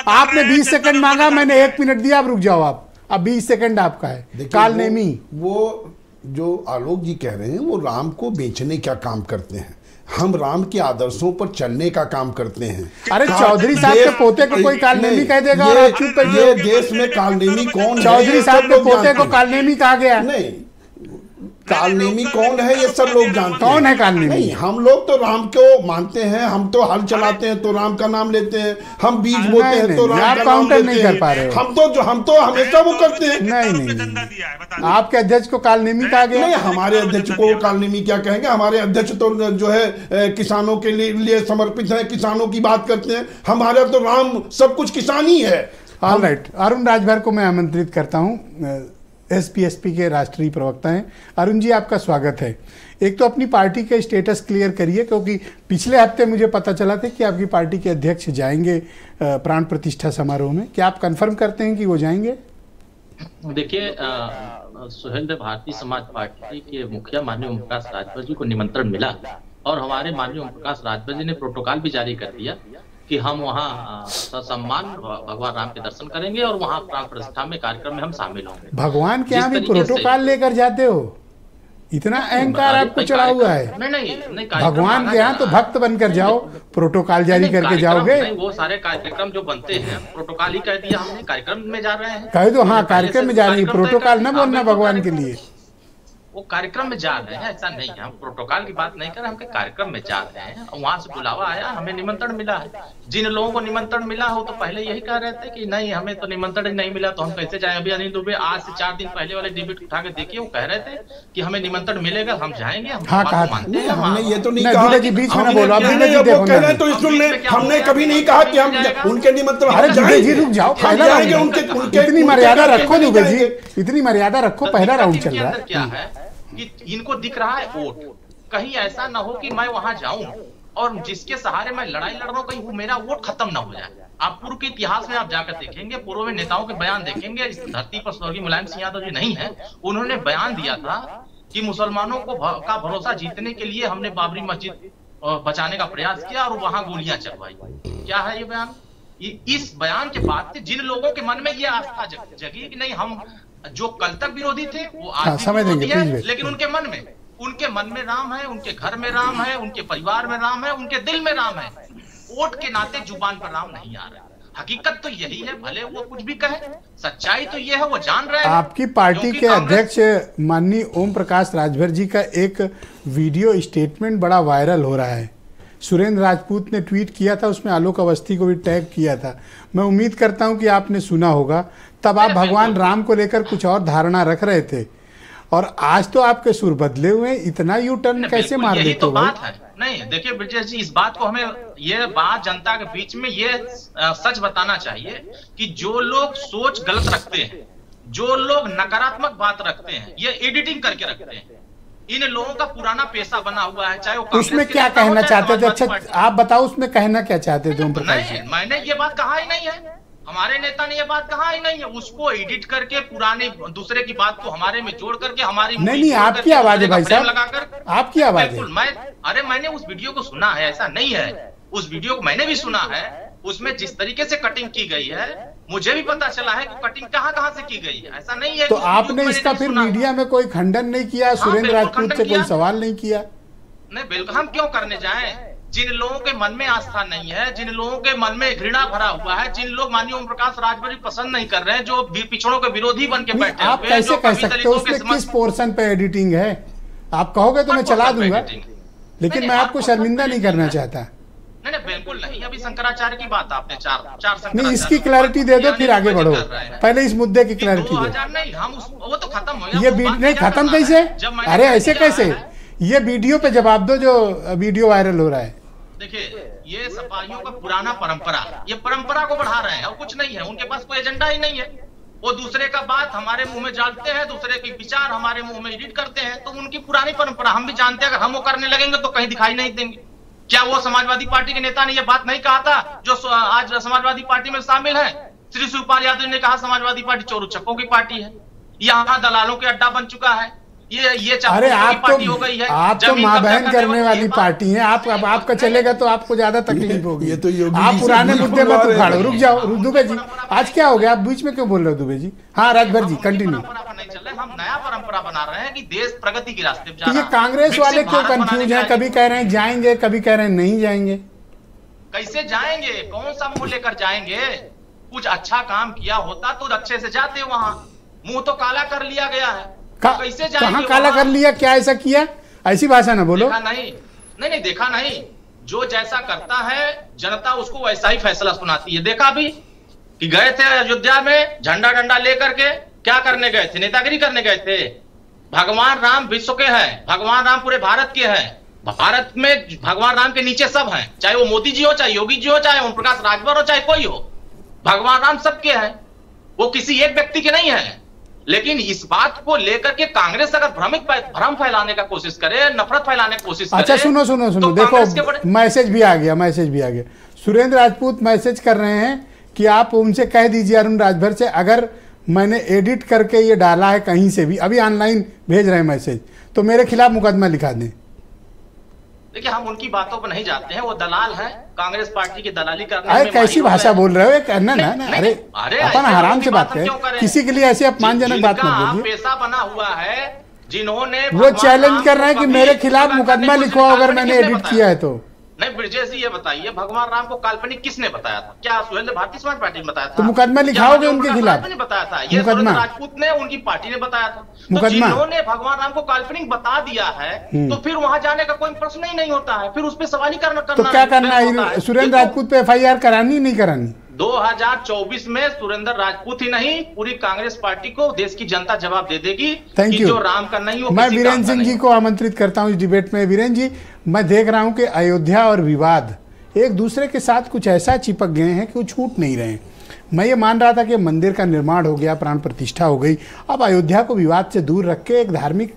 आपने 20 सेकंड मांगा, मैंने 1 मिनट दिया, अब रुक जाओ आप, अब 20 सेकंड आपका है। कालनेमी वो जो आलोक जी कह रहे हैं वो राम को बेचने का काम करते हैं, हम राम के आदर्शों पर चलने का काम करते हैं। अरे चौधरी साहब के पोते को कोई कालनेमी कह देगा और आप चुप ये देश में कालनेमी कौन है? चौधरी साहब के पोते को कालनेमी कहा गया? नहीं, कालनेमी कौन है ये सब लोग जानते हैं। कौन है कालनेमी? नहीं, हम लोग तो राम को मानते हैं, हम तो हल चलाते हैं तो राम का नाम लेते हैं, हम बीज बोते हैं तो राम का नाम लेते हैं। हम तो हमेशा वो करते हैं। नहीं, आपके अध्यक्ष को कालनेमी कहा गया? नहीं, हमारे अध्यक्ष को कालनेमी क्या कहेंगे? हमारे अध्यक्ष तो जो है किसानों के लिए समर्पित है, किसानों की बात करते हैं। हमारा तो राम सब कुछ किसान ही है। ऑलराइट, अरुण राजभर को मैं आमंत्रित करता हूँ, एसपीएसपी के राष्ट्रीय प्रवक्ता हैं। अरुण जी आपका स्वागत है। एक तो अपनी पार्टी के स्टेटस क्लियर करिए, क्योंकि पिछले हफ्ते मुझे पता चला था कि आपकी पार्टी के अध्यक्ष जाएंगे प्राण प्रतिष्ठा समारोह में, क्या आप कंफर्म करते हैं कि वो जाएंगे? देखिए सुहेल, भारतीय समाज पार्टी के मुखिया माननीय ओम प्रकाश राजभर जी को निमंत्रण मिला और हमारे माननीय ओम प्रकाश राजभर जी ने प्रोटोकॉल भी जारी कर दिया कि हम वहाँ ससम्मान भगवान राम के दर्शन करेंगे और वहाँ प्राण प्रतिष्ठा में कार्यक्रम में हम शामिल होंगे। भगवान के यहाँ भी प्रोटोकॉल लेकर जाते हो? इतना अहंकार आपको चढ़ा हुआ है? नहीं, भगवान के यहाँ तो भक्त बनकर जाओ, प्रोटोकॉल जारी करके जाओगे? वो सारे कार्यक्रम जो बनते हैं प्रोटोकॉल ही कह दिया हमने, कार्यक्रम में जा रहे हैं। कह दो हाँ कार्यक्रम में जा रही, प्रोटोकॉल न बोलना भगवान के लिए। वो कार्यक्रम में जा रहे हैं, ऐसा नहीं है, हम प्रोटोकॉल की बात नहीं कर रहे, हम कार्यक्रम में जा रहे हैं। वहां से बुलावा आया, हमें निमंत्रण मिला है। जिन लोगों को निमंत्रण मिला हो तो पहले यही कह रहे थे कि नहीं हमें तो निमंत्रण नहीं मिला तो हम कैसे जाए। अभी अनिल दुबे आज से 4 दिन पहले वाले डिबेट उठा के देखिए, वो कह रहे थे कि हमें निमंत्रण मिलेगा, हम जाएंगे। हम हाँ कहा, हमने ये तो नहीं कहा जी, बीच में बोलो, हमने कभी नहीं कहा कि हम उनके निमंत्रण। अरे जी रुक जाओ, पहला राउंड, इतनी मर्यादा रखो दुबे जी, इतनी मर्यादा रखो, पहला राउंड चल रहा है। क्या है कि इनको दिख रहा है वोट, कहीं ऐसा ना हो कि मैं वहां जाऊं और जिसके सहारे मैं लड़ाई लड़ रहा हूं कहीं वो मेरा वोट खत्म ना हो जाए। आप पूर्व के इतिहास में आप जाकर देखेंगे, पूर्व में नेताओं के बयान देखेंगे, इस धरती पर स्वर्गीय मुलायम सिंह यादव जी नहीं है, उन्होंने बयान दिया था कि मुसलमानों को का भरोसा जीतने के लिए हमने बाबरी मस्जिद बचाने का प्रयास किया और वहां गोलियां चलवाई। क्या है ये बयान? इस बयान के बाद से जिन लोगों के मन में ये आस्था जगी कि नहीं, हम जो कल तक विरोधी थे वो आज भी विरोधी है, लेकिन उनके मन में राम है, उनके घर में राम है, उनके परिवार में राम है, उनके दिल में राम है। वोट के नाते जुबान पर राम नहीं आ रहा। हकीकत तो यही है, भले वो कुछ भी कहे, सच्चाई तो ये है, वो जान रहे हैं। आपकी पार्टी के अध्यक्ष माननीय ओम प्रकाश राजभर जी का एक वीडियो स्टेटमेंट बड़ा वायरल हो रहा है। सुरेंद्र राजपूत ने ट्वीट किया था, उसमें आलोक अवस्थी को भी टैग किया था। मैं उम्मीद करता हूं कि आपने सुना होगा। तब आप भगवान राम को लेकर कुछ और धारणा रख रहे थे और आज तो आपके सुर बदले हुए हैं, इतना यू टर्न कैसे मार यही देते तो हो भाई? बात है। नहीं देखिए ब्रजेश जी, इस बात को हमें, ये बात जनता के बीच में ये सच बताना चाहिए कि जो लोग सोच गलत रखते हैं, जो लोग नकारात्मक बात रखते हैं, ये एडिटिंग करके रखते हैं। इन लोगों का पुराना पेशा बना हुआ है, चाहे वो उसमें क्या कहना चाहते थे? अच्छा आप बताओ, उसमें कहना क्या चाहते थे ओम प्रकाश जी? मैंने ये बात कहा ही नहीं है, हमारे नेता ने ये बात कहा ही नहीं है। उसको एडिट करके पुराने दूसरे की बात को हमारे में जोड़ करके हमारी नहीं, आपकी आवाज है भाई साहब, आपकी आवाज है। मैंने उस वीडियो को सुना है, ऐसा नहीं है, उस वीडियो को मैंने भी सुना है। उसमें जिस तरीके से कटिंग की गई है, मुझे भी पता चला है कि कटिंग कहां से की गई है। ऐसा नहीं है। तो आपने इसका फिर मीडिया में कोई खंडन नहीं किया? सुरेंद्र राजपूत से कोई सवाल नहीं किया? नहीं, बिल्कुल हम क्यों करने जाएं? जिन लोगों के मन में आस्था नहीं है, जिन लोगों के मन में घृणा भरा हुआ है, जिन लोग माननीय ओम प्रकाश राजभर पसंद नहीं कर रहे हैं, जो पिछड़ों के विरोधी बन के बैठे, आप कैसे कह सकते हो उसमें किस पोर्शन पे एडिटिंग है? आप कहोगे तो मैं चला दूंगा, लेकिन मैं आपको शर्मिंदा नहीं करना चाहता। नहीं बिल्कुल नहीं। अभी शंकराचार्य की बात आपने चार नहीं, इसकी क्लैरिटी दे दो फिर आगे बढ़ो। पहले इस मुद्दे की क्लैरिटी दो। नहीं, हम वो तो खत्म हो गया। ये नहीं खत्म कैसे? अरे ऐसे कैसे? ये वीडियो पे जवाब दो जो वीडियो वायरल हो रहा है। देखिए, ये सपाहियों का पुराना परंपरा, ये परंपरा को बढ़ा रहे हैं और कुछ नहीं है। उनके पास कोई एजेंडा ही नहीं है। वो दूसरे का बात हमारे मुंह में डालते हैं, दूसरे के विचार हमारे मुंह में एडिट करते हैं। तो उनकी पुरानी परंपरा हम भी जानते हैं। अगर हम वो करने लगेंगे तो कहीं दिखाई नहीं देंगे। क्या वो समाजवादी पार्टी के नेता ने ये बात नहीं कहा था जो आज समाजवादी पार्टी में शामिल है? श्री शिवपाल यादव ने कहा समाजवादी पार्टी चोर उचक्कों की पार्टी है, यहाँ दलालों के अड्डा बन चुका है, ये अरे आप तो माँ बहन करने वाली पार्टी है। आप अब आपका चलेगा तो आपको ज्यादा तकलीफ होगी। ये तो आप पुराने मुद्दे मत उखाड़ो, रुक जाओ दुबे जी। आज क्या हो गया? आप बीच में क्यों बोल रहे हो दुबे जी? हाँ राजभर जी कंटिन्यू। हम नया परंपरा बना रहे हैं कि देश प्रगति के रास्ते पे जा रहा है। ये कांग्रेस वाले क्यों कंफ्यूज हैं? कभी कह रहे हैं जाएंगे, कभी कह रहे हैं नहीं जाएंगे। कैसे जाएंगे? कौन सा मुंह लेकर जाएंगे? कुछ अच्छा काम किया होता तो अच्छे से जाते वहां। मुंह तो काला कर लिया गया है, कैसे जाएंगे? कहाँ काला कर लिया? क्या ऐसा किया? ऐसी भाषा ना बोलो। देखा नहीं, देखा नहीं। जो जैसा करता है जनता उसको वैसा ही फैसला सुनाती है। देखा भी कि गए थे अयोध्या में झंडा डंडा लेकर के, क्या करने गए थे? नेतागिरी करने गए थे। भगवान राम विश्व के हैं, भगवान राम पूरे भारत के हैं। भारत में भगवान राम के नीचे सब हैं, चाहे वो मोदी जी हो, चाहे योगी जी हो, चाहे ओम प्रकाश राजभर हो, चाहे कोई हो। भगवान राम सबके हैं, वो किसी एक व्यक्ति के नहीं है। लेकिन इस बात को लेकर के कांग्रेस अगर भ्रम फैलाने का कोशिश करे, नफरत फैलाने की कोशिश करे। अच्छा सुनो तो देखो मैसेज भी आ गया। सुरेंद्र राजपूत मैसेज कर रहे हैं कि आप उनसे कह दीजिए अरुण राजभर से, अगर मैंने एडिट करके ये डाला है कहीं से भी, अभी ऑनलाइन भेज रहे हैं मैसेज, तो मेरे खिलाफ मुकदमा लिखा दें। देखिए, हम उनकी बातों पर नहीं जाते हैं, वो दलाल हैं, कांग्रेस पार्टी की दलाली करने में। कैसी भाषा बोल रहे हो? करना ना, अरे अपन आराम से बात करें, किसी के लिए ऐसे अपमानजनक बात मत बोलिए। पेशा बना हुआ है, जिन्होंने वो चैलेंज कर रहे हैं कि मेरे खिलाफ मुकदमा लिखो अगर मैंने एडिट किया है तो। नहीं ब्रजेश जी, ये बताइए, भगवान राम को काल्पनिक किसने बताया था? क्या सुहेल भारतीय समाज पार्टी ने बताया था? तो मुकदमा लिखाओगे उनके खिलाफ? ने बताया था ये सुरेंद्र राजपूत ने, उनकी पार्टी ने बताया था। तो जिन्होंने भगवान राम को काल्पनिक बता दिया है तो फिर वहां जाने का कोई प्रश्न ही नहीं होता है, फिर उस पर सवाल ही करना। तो क्या करना है? सुरेंद्र राजपूत पे FIR करानी नहीं करानी? 2024 में सुरेंद्र राजपूत ही नहीं, पूरी कांग्रेस पार्टी को देश की जनता जवाब दे देगी। Thank you. जो राम का नहीं, मैं वीरेंद्र सिंह जी को आमंत्रित करता हूं इस डिबेट में। वीरेंद्र जी, मैं देख रहा हूं कि अयोध्या और विवाद एक दूसरे के साथ कुछ ऐसा चिपक गए हैं कि वो छूट नहीं रहे हैं। मैं ये मान रहा था कि मंदिर का निर्माण हो गया, प्राण प्रतिष्ठा हो गई, अब अयोध्या को विवाद से दूर रख के एक धार्मिक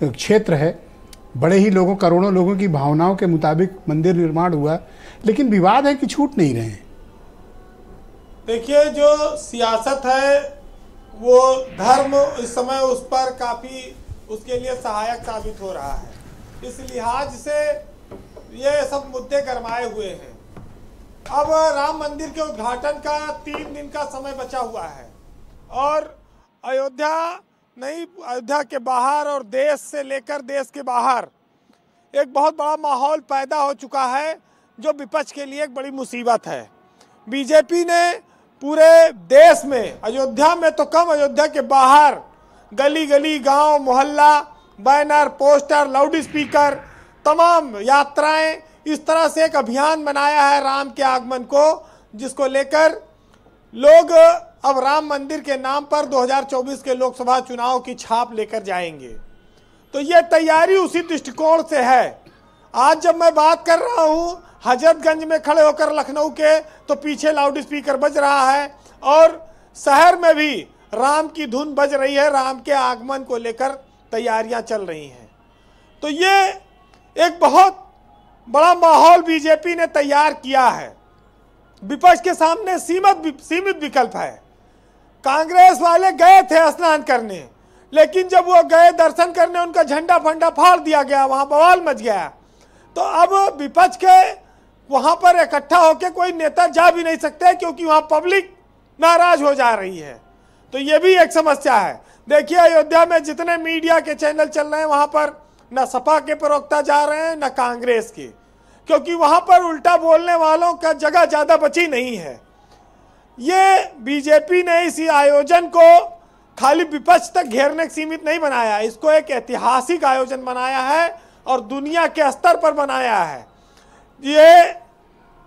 क्षेत्र है, बड़े ही लोगों, करोड़ों लोगों की भावनाओं के मुताबिक मंदिर निर्माण हुआ, लेकिन विवाद है कि छूट नहीं रहे हैं। देखिए, जो सियासत है वो धर्म इस समय उस पर काफ़ी उसके लिए सहायक साबित हो रहा है। इस लिहाज से ये सब मुद्दे गरमाए हुए हैं। अब राम मंदिर के उद्घाटन का 3 दिन का समय बचा हुआ है और अयोध्या नहीं, अयोध्या के बाहर और देश से लेकर देश के बाहर एक बहुत बड़ा माहौल पैदा हो चुका है जो विपक्ष के लिए एक बड़ी मुसीबत है। बीजेपी ने पूरे देश में, अयोध्या में तो कम, अयोध्या के बाहर गली गली, गांव, मोहल्ला, बैनर, पोस्टर, लाउड स्पीकर, तमाम यात्राएं, इस तरह से एक अभियान बनाया है राम के आगमन को, जिसको लेकर लोग अब राम मंदिर के नाम पर 2024 के लोकसभा चुनाव की छाप लेकर जाएंगे। तो ये तैयारी उसी दृष्टिकोण से है। आज जब मैं बात कर रहा हूं हजरतगंज में खड़े होकर लखनऊ के, तो पीछे लाउड स्पीकर बज रहा है और शहर में भी राम की धुन बज रही है, राम के आगमन को लेकर तैयारियां चल रही हैं। तो ये एक बहुत बड़ा माहौल बीजेपी ने तैयार किया है। विपक्ष के सामने सीमित विकल्प है। कांग्रेस वाले गए थे स्नान करने, लेकिन जब वो गए दर्शन करने, उनका झंडा फंडा फाड़ दिया गया, वहां बवाल मच गया। तो अब विपक्ष के वहां पर इकट्ठा होकर कोई नेता जा भी नहीं सकते, क्योंकि वहां पब्लिक नाराज हो जा रही है। तो ये भी एक समस्या है। देखिए अयोध्या में जितने मीडिया के चैनल चल रहे हैं, वहां पर न सपा के प्रवक्ता जा रहे हैं न कांग्रेस के, क्योंकि वहां पर उल्टा बोलने वालों का जगह ज्यादा बची नहीं है। ये बीजेपी ने इस आयोजन को खाली विपक्ष तक घेरने के सीमित नहीं बनाया, इसको एक ऐतिहासिक आयोजन बनाया है और दुनिया के स्तर पर बनाया है। ये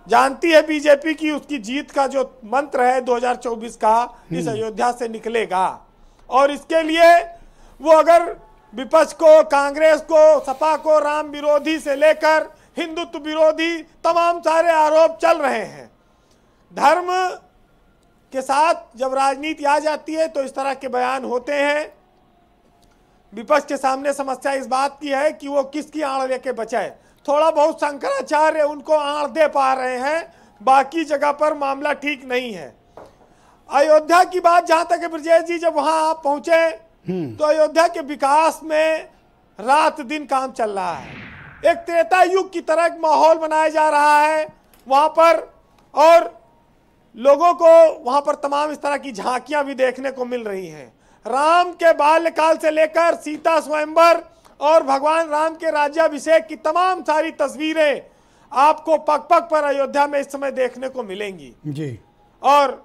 जानती है बीजेपी की उसकी जीत का जो मंत्र है 2024 का इस अयोध्या से निकलेगा। और इसके लिए वो अगर विपक्ष को, कांग्रेस को, सपा को राम विरोधी से लेकर हिंदुत्व विरोधी तमाम सारे आरोप चल रहे हैं। धर्म के साथ जब राजनीति आ जाती है तो इस तरह के बयान होते हैं। विपक्ष के सामने समस्या इस बात की है कि वो किसकी आड़ लेके बचाए। थोड़ा बहुत शंकराचार्य उनको आड़ दे पा रहे हैं, बाकी जगह पर मामला ठीक नहीं है। अयोध्या की बात जहां तक है ब्रजेश जी, जब वहां आप पहुंचे तो अयोध्या के विकास में रात दिन काम चल रहा है। एक त्रेता युग की तरह एक माहौल बनाया जा रहा है वहां पर, और लोगों को वहां पर तमाम इस तरह की झांकियां भी देखने को मिल रही हैं। राम के बाल्यकाल से लेकर सीता स्वयंवर और भगवान राम के राज्याभिषेक की तमाम सारी तस्वीरें आपको पग पग पर अयोध्या में इस समय देखने को मिलेंगी जी। और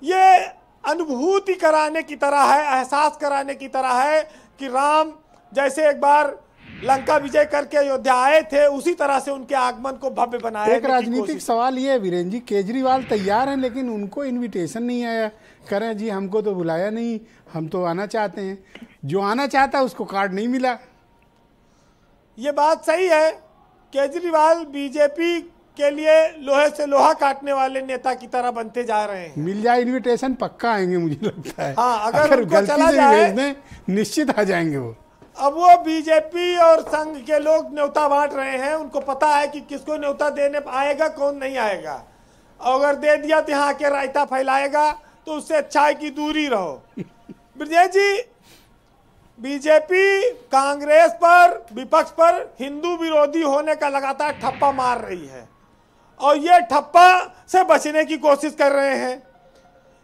ये अनुभूति कराने की तरह है, एहसास कराने की तरह है कि राम जैसे एक बार लंका विजय करके अयोध्या आए थे, उसी तरह से उनके आगमन को भव्य बनाया। एक राजनीतिक सवाल ये है वीरेंद्र जी, केजरीवाल तैयार हैं लेकिन उनको इनविटेशन नहीं आया, करें जी हमको तो बुलाया नहीं, हम तो आना चाहते हैं। जो आना चाहता है उसको कार्ड नहीं मिला। ये बात सही है, केजरीवाल बीजेपी के लिए लोहे से लोहा काटने वाले नेता की तरह बनते जा रहे हैं। मिल जाए इनविटेशन पक्का आएंगे मुझे लगता है। हाँ, अगर गलती चला से जाए भेज दें निश्चित आ जाएंगे वो। अब वो बीजेपी और संघ के लोग न्योता बांट रहे हैं, उनको पता है कि किसको न्योता देने आएगा कौन नहीं आएगा। अगर दे दिया तो यहाँ के रायता फैलाएगा, तो उससे अच्छा है कि दूरी रहो। ब्रजेश जी, बीजेपी कांग्रेस पर, विपक्ष पर हिंदू विरोधी होने का लगातार ठप्पा मार रही है और ये ठप्पा से बचने की कोशिश कर रहे हैं।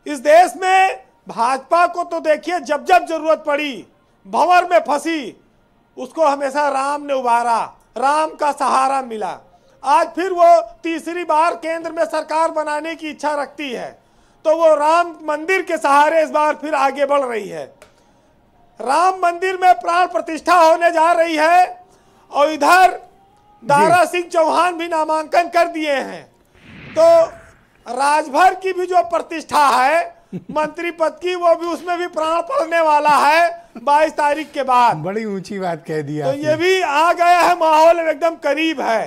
इस देश में भाजपा को तो देखिए जब जब जरूरत पड़ी, भंवर में फंसी, उसको हमेशा राम ने उबारा, राम का सहारा मिला। आज फिर वो तीसरी बार केंद्र में सरकार बनाने की इच्छा रखती है, तो वो राम मंदिर के सहारे इस बार फिर आगे बढ़ रही है। राम मंदिर में प्राण प्रतिष्ठा होने जा रही है और इधर दारा सिंह चौहान भी नामांकन कर दिए हैं। तो राजभर की भी जो प्रतिष्ठा है मंत्री पद की, वो भी उसमें भी प्राण पड़ने वाला है 22 तारीख के बाद। बड़ी ऊंची बात कह दिया। तो ये भी आ गया है, माहौल एकदम करीब है।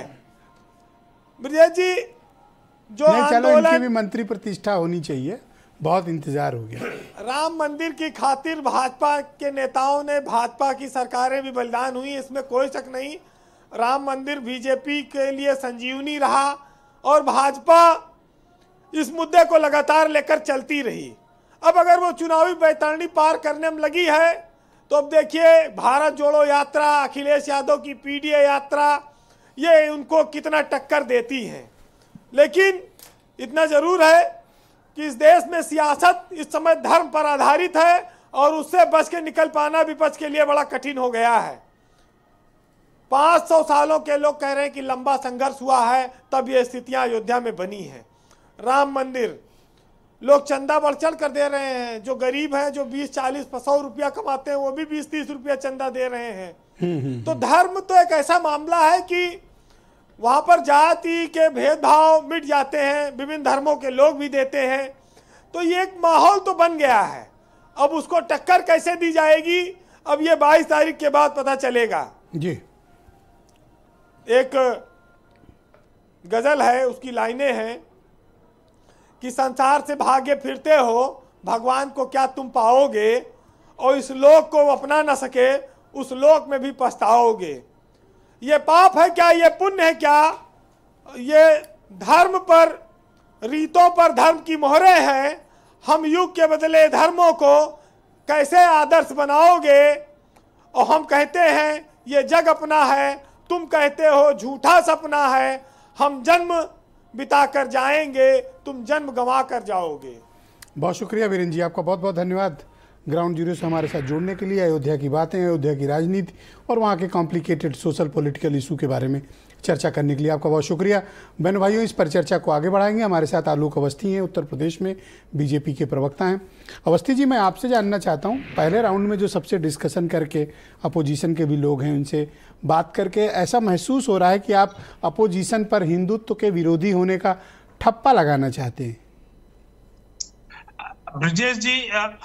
ब्रजेश जी, जो चलो इनकी भी आंदोलन मंत्री प्रतिष्ठा होनी चाहिए, बहुत इंतजार हो गया। राम मंदिर की खातिर भाजपा के नेताओं ने, भाजपा की सरकारें भी बलिदान हुई, इसमें कोई शक नहीं। राम मंदिर बीजेपी के लिए संजीवनी रहा और भाजपा इस मुद्दे को लगातार लेकर चलती रही। अब अगर वो चुनावी बैतरणी पार करने में लगी है, तो अब देखिए भारत जोड़ो यात्रा, अखिलेश यादव की पीडीए यात्रा, ये उनको कितना टक्कर देती है। लेकिन इतना जरूर है कि इस देश में सियासत इस समय धर्म पर आधारित है और उससे बच के निकल पाना विपक्ष के लिए बड़ा कठिन हो गया है। 500 सालों के लोग कह रहे हैं कि लंबा संघर्ष हुआ है, तब ये स्थितियां अयोध्या में बनी हैं। राम मंदिर लोग चंदा बढ़ चढ़ कर दे रहे हैं, जो गरीब हैं, जो 20, 40, 100 रुपया कमाते हैं, वो भी 20, 30 रुपया चंदा दे रहे हैं। तो धर्म तो एक ऐसा मामला है कि वहां पर जाति के भेदभाव मिट जाते हैं, विभिन्न धर्मों के लोग भी देते हैं। तो ये एक माहौल तो बन गया है। अब उसको टक्कर कैसे दी जाएगी, अब ये 22 तारीख के बाद पता चलेगा जी। एक गजल है, उसकी लाइनें हैं कि संसार से भागे फिरते हो, भगवान को क्या तुम पाओगे, और इस लोक को अपना न सके, उस लोक में भी पछताओगे। ये पाप है क्या, ये पुण्य है क्या, ये धर्म पर, रीतों पर धर्म की मोहरें हैं। हम युग के बदले धर्मों को कैसे आदर्श बनाओगे। और हम कहते हैं ये जग अपना है, तुम कहते हो झूठा सपना है। हम जन्म बिता कर जाएंगे, तुम जन्म गंवा कर जाओगे। बहुत शुक्रिया वीरेंद्र जी, आपका बहुत बहुत धन्यवाद ग्राउंड जीरो से हमारे साथ जुड़ने के लिए। अयोध्या की बातें, अयोध्या की राजनीति और वहाँ के कॉम्प्लिकेटेड सोशल पॉलिटिकल इशू के बारे में चर्चा करने के लिए आपका बहुत शुक्रिया। बहन भाइयों, इस पर चर्चा को आगे बढ़ाएंगे। हमारे साथ आलोक अवस्थी हैं, उत्तर प्रदेश में बीजेपी के प्रवक्ता हैं। अवस्थी जी, मैं आपसे जानना चाहता हूँ, पहले राउंड में जो सबसे डिस्कशन करके अपोजिशन के भी लोग हैं, उनसे बात करके ऐसा महसूस हो रहा है कि आप अपोजिशन पर हिंदुत्व के विरोधी होने का ठप्पा लगाना चाहते हैं। ब्रजेश जी,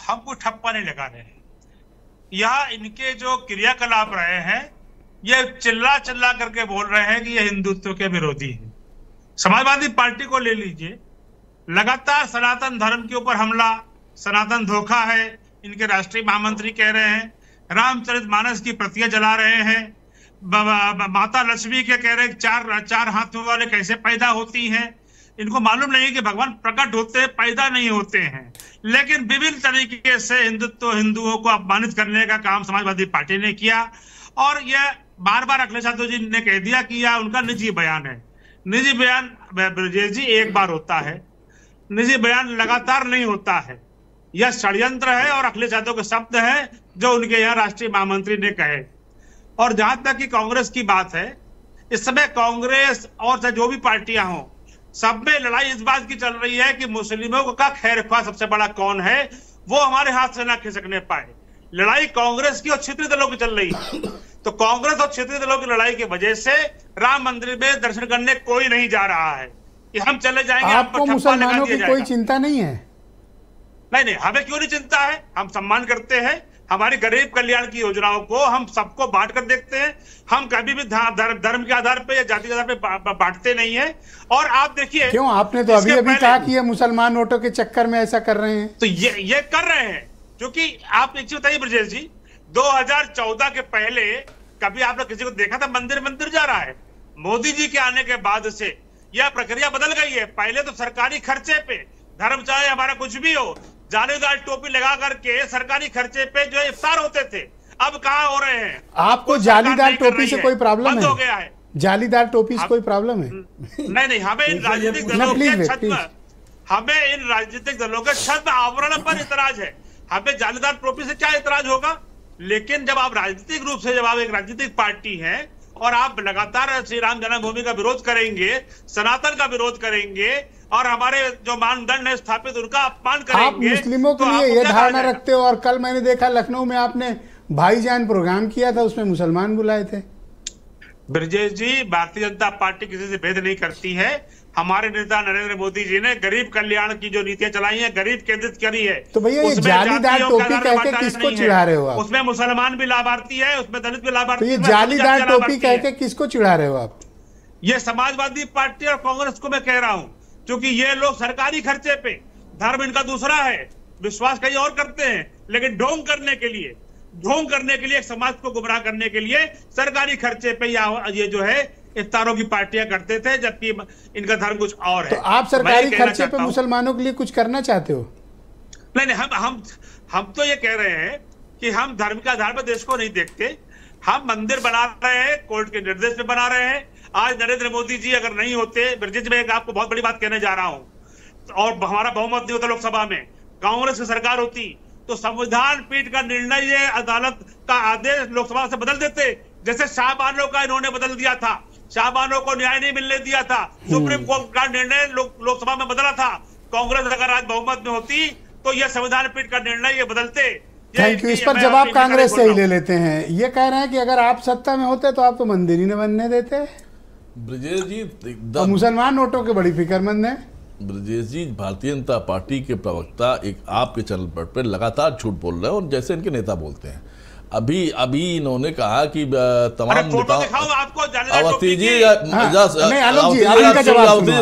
हमको ठप्पा नहीं लगा रहे हैं। यहाँ इनके जो क्रियाकलाप रहे हैं, ये चिल्ला चिल्ला करके बोल रहे हैं कि ये हिंदुत्व के विरोधी है। समाजवादी पार्टी को ले लीजिए, लगातार सनातन धर्म के ऊपर हमला, सनातन धोखा है, इनके राष्ट्रीय महामंत्री कह रहे हैं। रामचरितमानस की प्रतियां जला रहे हैं। माता लक्ष्मी के कह रहे हैं चार हाथों वाले कैसे पैदा होती हैं। इनको मालूम नहीं कि भगवान प्रकट होते हैं, पैदा नहीं होते हैं। लेकिन विभिन्न तरीके से हिंदुओं को अपमानित करने का काम समाजवादी पार्टी ने किया। और यह बार बार अखिलेश यादव जी ने कह दिया कि यह उनका निजी बयान है। निजी बयान ब्रजेश जी एक बार होता है, निजी बयान लगातार नहीं होता है। यह षड्यंत्र है और अखिलेश यादव के शब्द है जो उनके यहाँ राष्ट्रीय महामंत्री ने कहे। और जहां तक कि कांग्रेस की बात है, इस समय कांग्रेस और जो भी पार्टियां हों, सब में लड़ाई इस बात की चल रही है कि मुस्लिमों का खैरख्वाह सबसे बड़ा कौन है, वो हमारे हाथ से ना खिसकने पाए। लड़ाई कांग्रेस की और क्षेत्रीय दलों की चल रही है। तो कांग्रेस और क्षेत्रीय दलों की लड़ाई की वजह से राम मंदिर में दर्शन करने कोई नहीं जा रहा है कि हम चले जाएंगे। आपको मुसलमानों की कोई चिंता नहीं है? नहीं, हमें क्यों नहीं चिंता है। हम सम्मान करते हैं हमारी गरीब कल्याण की योजनाओं को, हम सबको बांट कर देखते हैं। हम कभी भी धर्म के आधार पे या जाति के आधार पे बांटते नहीं है। और आप देखिए, क्यों, आपने तो अभी कहा कि ये मुसलमान वोटों के चक्कर में ऐसा कर रहे हैं। तो ये कर रहे हैं क्योंकि आप एक चीज बताइए ब्रजेश जी, 2014 के पहले कभी आपने किसी को देखा था मंदिर जा रहा है? मोदी जी के आने के बाद से यह प्रक्रिया बदल गई है। पहले तो सरकारी खर्चे पे धर्म, चाहे हमारा कुछ भी हो, जालीदार टोपी लगा करके सरकारी खर्चे पे जो इफ्तार होते थे, अब कहाँ हो रहे हैं? आपको जालीदार टोपी से कोई प्रॉब्लम है? बंद हो गया है। जालीदार टोपी से कोई प्रॉब्लम है? नहीं, हमें इन राजनीतिक दलों के छत पर, हमें इन राजनीतिक दलों के छत आवरण पर इतराज है। हमें जालीदार टोपी से क्या इतराज होगा? लेकिन जब आप राजनीतिक रूप से, जब आप एक राजनीतिक पार्टी हैं और आप लगातार श्री राम जन्मभूमि का विरोध करेंगे, सनातन का विरोध करेंगे और हमारे जो मानदंड है स्थापित उनका अपमान करेंगे, आप मुस्लिमों के लिए ये धारणा रखते हो। और कल मैंने देखा लखनऊ में आपने भाईजान प्रोग्राम किया था, उसमें मुसलमान बुलाए थे। ब्रजेश जी, भारतीय जनता पार्टी किसी से भेद नहीं करती है। हमारे नेता नरेंद्र मोदी जी ने गरीब कल्याण की जो नीतियां चलाई हैं, गरीब केंद्रित करी है। तो भैया ये जालीदार टोपी कह के किसको चिढ़ा रहे हो आप? उसमें मुसलमान भी लाभार्थी है, उसमें दलित भी लाभार्थी है। तो ये जालीदार टोपी कह के किसको चिढ़ा रहे हो आप? ये समाजवादी पार्टी और कांग्रेस को मैं कह रहा हूं, क्योंकि ये लोग सरकारी खर्चे पे, धर्म इनका दूसरा है, विश्वास कहीं और करते हैं, लेकिन ढोंग करने के लिए समाज को गुमराह करने के लिए सरकारी खर्चे पे ये जो है इफ्तारों की पार्टियां करते थे, जबकि इनका धर्म कुछ और है। तो आप सरकारी खर्चे पे मुसलमानों के लिए कुछ करना चाहते हो? नहीं, हम तो ये कह रहे हैं कि हम धर्म के आधार पर देश को नहीं देखते। हम मंदिर बना रहे हैं, कोर्ट के निर्देश पे बना रहे हैं। आज नरेंद्र मोदी जी अगर नहीं होते, ब्रजेश में आपको बहुत बड़ी बात कहने जा रहा हूं, और हमारा बहुमत नहीं होता लोकसभा में, कांग्रेस की सरकार होती, तो संविधान पीठ का निर्णय, ये अदालत का आदेश लोकसभा से बदल देते। जैसे शाहबानो का इन्होंने बदल दिया था, शाहबानो को न्याय नहीं मिलने दिया था, सुप्रीम कोर्ट का निर्णय लोकसभा में बदला था। कांग्रेस अगर आज बहुमत में होती तो यह संविधान पीठ का निर्णय ये बदलते। Thank you. इस पर जवाब कांग्रेस से ही ले लेते हैं। ये कह रहे हैं कि अगर आप सत्ता में होते तो आप तो मंदिर ही न बनने देते। ब्रजेश जी, मुसलमान वोटों के बड़ी फिक्रमंद है। ब्रजेश जी, भारतीय जनता पार्टी के प्रवक्ता एक आपके चैनल पर लगातार झूठ बोल रहे हैं, और जैसे इनके नेता बोलते हैं। अभी इन्होंने कहा कि तमाम नेताओं, अवस्थी जी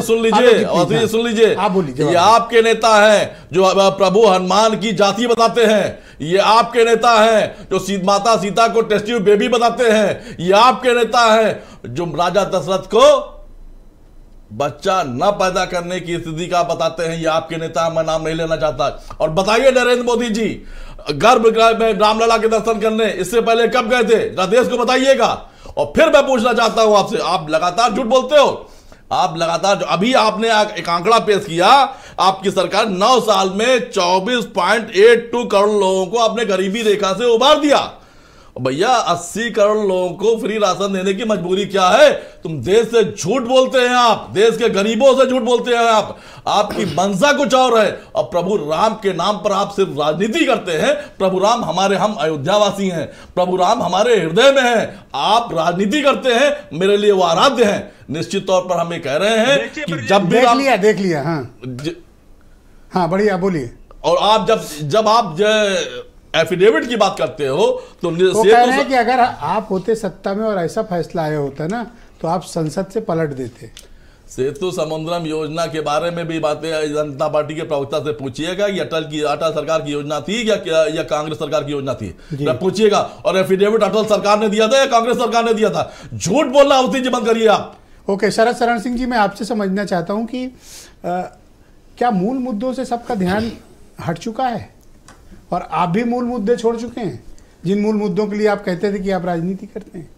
सुन लीजिए, ये आपके नेता हैं जो प्रभु हनुमान की जाति बताते हैं, ये आपके नेता हैं जो माता सीता को टेस्ट ट्यूब बेबी बताते हैं, ये आपके नेता हैं जो राजा दशरथ को बच्चा न पैदा करने की स्थिति का बताते हैं, ये आपके नेता, मैं नाम नहीं लेना चाहता। और बताइए नरेंद्र मोदी जी, गर्भगृह में रामलला के दर्शन करने इससे पहले कब गए थे, देश को बताइएगा। और फिर मैं पूछना चाहता हूं आपसे, आप लगातार झूठ बोलते हो, आप लगातार, अभी आपने एक आंकड़ा पेश किया, आपकी सरकार 9 साल में 24.82 करोड़ लोगों को आपने गरीबी रेखा से उबार दिया। भैया 80 करोड़ लोगों को फ्री राशन देने की मजबूरी क्या है? तुम देश से झूठ बोलते हैं, आप देश के गरीबों से झूठ बोलते हैं, आपकी मंशा कुछ और है। और प्रभु राम के नाम पर आप सिर्फ राजनीति करते हैं। प्रभु राम हम अयोध्यावासी हैं, प्रभु राम हमारे हृदय में हैं, आप राजनीति करते हैं, मेरे लिए वो आराध्य हैं। निश्चित तौर पर हम ये कह रहे हैं कि जब भी देख लिया हाँ बढ़िया बोलिए। और आप जब आप एफिडेविट की बात करते हो तो कह रहे हैं कि अगर आप होते सत्ता में और ऐसा फैसला आया होता ना तो आप संसद से पलट देते। सेतु समुद्रम योजना के बारे में भी बातें जनता पार्टी के प्रवक्ता से पूछिएगा, ये अटल सरकार की योजना थी या कांग्रेस सरकार की योजना थी, पूछिएगा। और एफिडेविट अटल सरकार ने दिया था या कांग्रेस सरकार ने दिया था? झूठ बोलना अवधि जी बंद करिए आप। ओके, शरद शरण सिंह जी, मैं आपसे समझना चाहता हूं कि क्या मूल मुद्दों से सबका ध्यान हट चुका है और आप भी मूल मुद्दे छोड़ चुके हैं, जिन मूल मुद्दों के लिए आप कहते थे कि आप राजनीति करते हैं?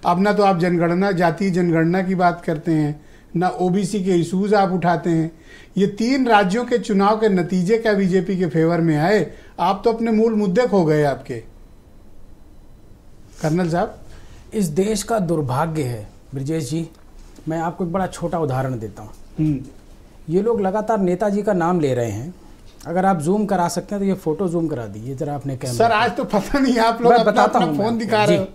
अब ना तो आप जनगणना, जातीय जनगणना की बात करते हैं, ना ओबीसी के इशूज आप उठाते हैं। ये 3 राज्यों के चुनाव के नतीजे क्या बीजेपी के फेवर में आए? आप तो अपने मूल मुद्दे खो गए आपके। कर्नल साहब, इस देश का दुर्भाग्य है ब्रजेश जी, मैं आपको एक बड़ा छोटा उदाहरण देता हूँ। ये लोग लगातार नेताजी का नाम ले रहे हैं। अगर आप जूम करा सकते हैं तो ये फोटो जूम करा दीजिए जरा अपने कैमरे। सर आज तो पता नहीं, आप लोग अपना फोन दिखा रहे हो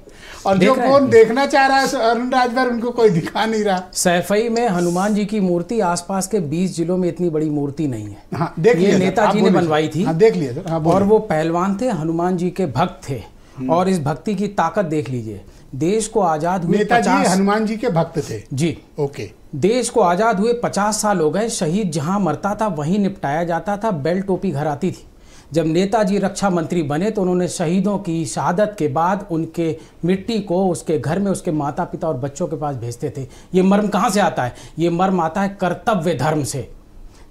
और जो फोन देखना चाह रहा है अरुण राजभर, उनको कोई दिखा नहीं रहा। सैफई में हनुमान जी की मूर्ति आसपास के 20 जिलों में इतनी बड़ी मूर्ति नहीं है। हाँ, देख ये नेताजी ने बनवाई थी। हाँ, देख लिया सर। हाँ, और वो पहलवान थे, हनुमान जी के भक्त थे। और इस भक्ति की ताकत देख लीजिए। देश को आजाद हुए नेताजी हनुमान जी के भक्त थे जी। ओके। देश को आजाद हुए 50 साल हो गए। शहीद जहां मरता था वहीं निपटाया जाता था, बेल्ट टोपी घर आती थी। जब नेताजी रक्षा मंत्री बने तो उन्होंने शहीदों की शहादत के बाद उनके मिट्टी को उसके घर में उसके माता पिता और बच्चों के पास भेजते थे। ये मर्म कहाँ से आता है? ये मर्म आता है कर्तव्य धर्म से।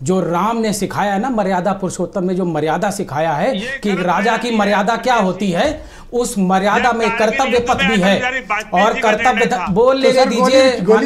जो राम ने सिखाया है ना, मर्यादा पुरुषोत्तम ने जो मर्यादा सिखाया है कि राजा की मर्यादा क्या होती है, उस मर्यादा में कर्तव्य पथ भी है। और कर्तव्य बोल लेने दीजिए, बोल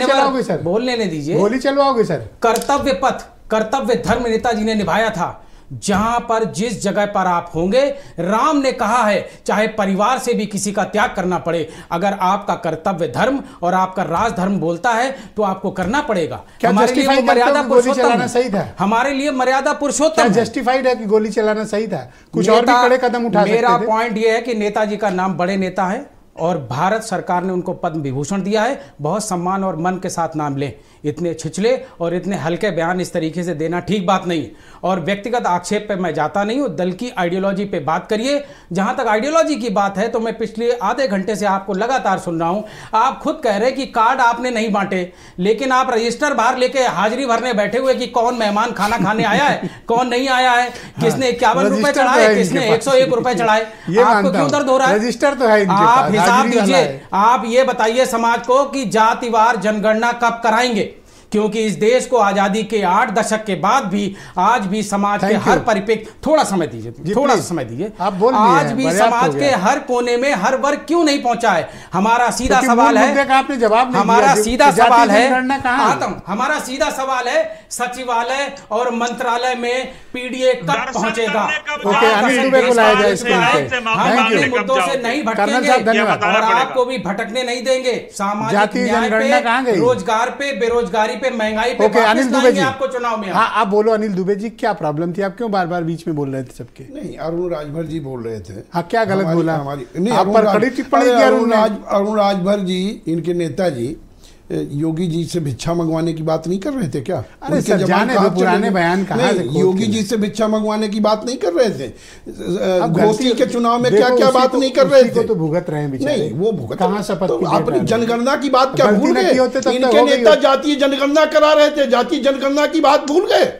लेने दीजिए, गोली चलवाओगे सर? कर्तव्य पथ, कर्तव्य धर्म नेताजी ने निभाया था। जहां पर जिस जगह पर आप होंगे, राम ने कहा है चाहे परिवार से भी किसी का त्याग करना पड़े, अगर आपका कर्तव्य धर्म और आपका राजधर्म बोलता है तो आपको करना पड़ेगा। हमारे लिए वो मर्यादा पुरुषोत्तम सही था। हमारे लिए मर्यादा पुरुषोत्तम जस्टिफाइड है कि गोली चलाना सही था? कुछ और भी कड़े कदम उठा सकते थे। मेरा पॉइंट यह है कि नेताजी का नाम बड़े नेता है और भारत सरकार ने उनको पद्म विभूषण दिया है। बहुत सम्मान और मन के साथ नाम लें। इतने छिछले और इतने हल्के बयान इस तरीके से देना ठीक बात नहीं। और व्यक्तिगत आक्षेप पे मैं जाता नहीं हूँ, दल की आइडियोलॉजी पे बात करिए। जहां तक आइडियोलॉजी की बात है तो मैं पिछले आधे घंटे से आपको लगातार सुन रहा हूं। आप खुद कह रहे हैं कि कार्ड आपने नहीं बांटे, लेकिन आप रजिस्टर बाहर लेके हाजिरी भरने बैठे हुए कि कौन मेहमान खाना खाने आया है, कौन नहीं आया है, किसने 51 रुपए चढ़ाए, किसने 101 रुपए चढ़ाए। आपको क्यों दर्द हो रहा है? रजिस्टर तो है, आप हिसाब दीजिए। आप ये बताइए समाज को कि जातिवार जनगणना कब कराएंगे? क्योंकि इस देश को आजादी के 8 दशक के बाद भी आज भी समाज के हर परिप्रेक्ष्य, थोड़ा समय दीजिए, थोड़ा सा समय दीजिए, आज भी समाज के हर कोने में हर वर्ग क्यों नहीं पहुंचा है? हमारा सीधा सवाल है, आपने जवाब नहीं हमारा सीधा सवाल है, आता हूं, हमारा सीधा सवाल है, सचिवालय और मंत्रालय में पीडीए कब पहुंचेगा? अनिल दुबे को लाया जाए। हम अपने मुद्दों से नहीं भटकेंगे और आपको भी भटकने नहीं देंगे। सामाजिक न्याय पे, रोजगार पे, बेरोजगारी पे, महंगाई पे, अनिल दुबे जी आपको चुनाव में। हाँ, आप बोलो अनिल दुबे जी, क्या प्रॉब्लम थी? आप क्यों बार बार बीच में बोल रहे थे सबके? नहीं, अरुण राजभर जी बोल रहे थे। हाँ, क्या गलत बोला? अरुण राजभर जी, इनके नेताजी योगी जी से भिक्षा मंगवाने की बात नहीं कर रहे थे क्या? अरे सर जाने दो, पुराने बयान कहाँ से योगी जी से भिक्षा मंगवाने की बात नहीं कर रहे थे। घोसी के चुनाव में क्या क्या बात नहीं कर रहे थे? तो भुगत रहे हैं बेचारे। नहीं वो भुगत कहाँ शपथ तो अपनी जनगणना की बात क्या भूल गए? इनके नेता जातीय जनगणना करा रहे थे, जातीय जनगणना की बात भूल गए।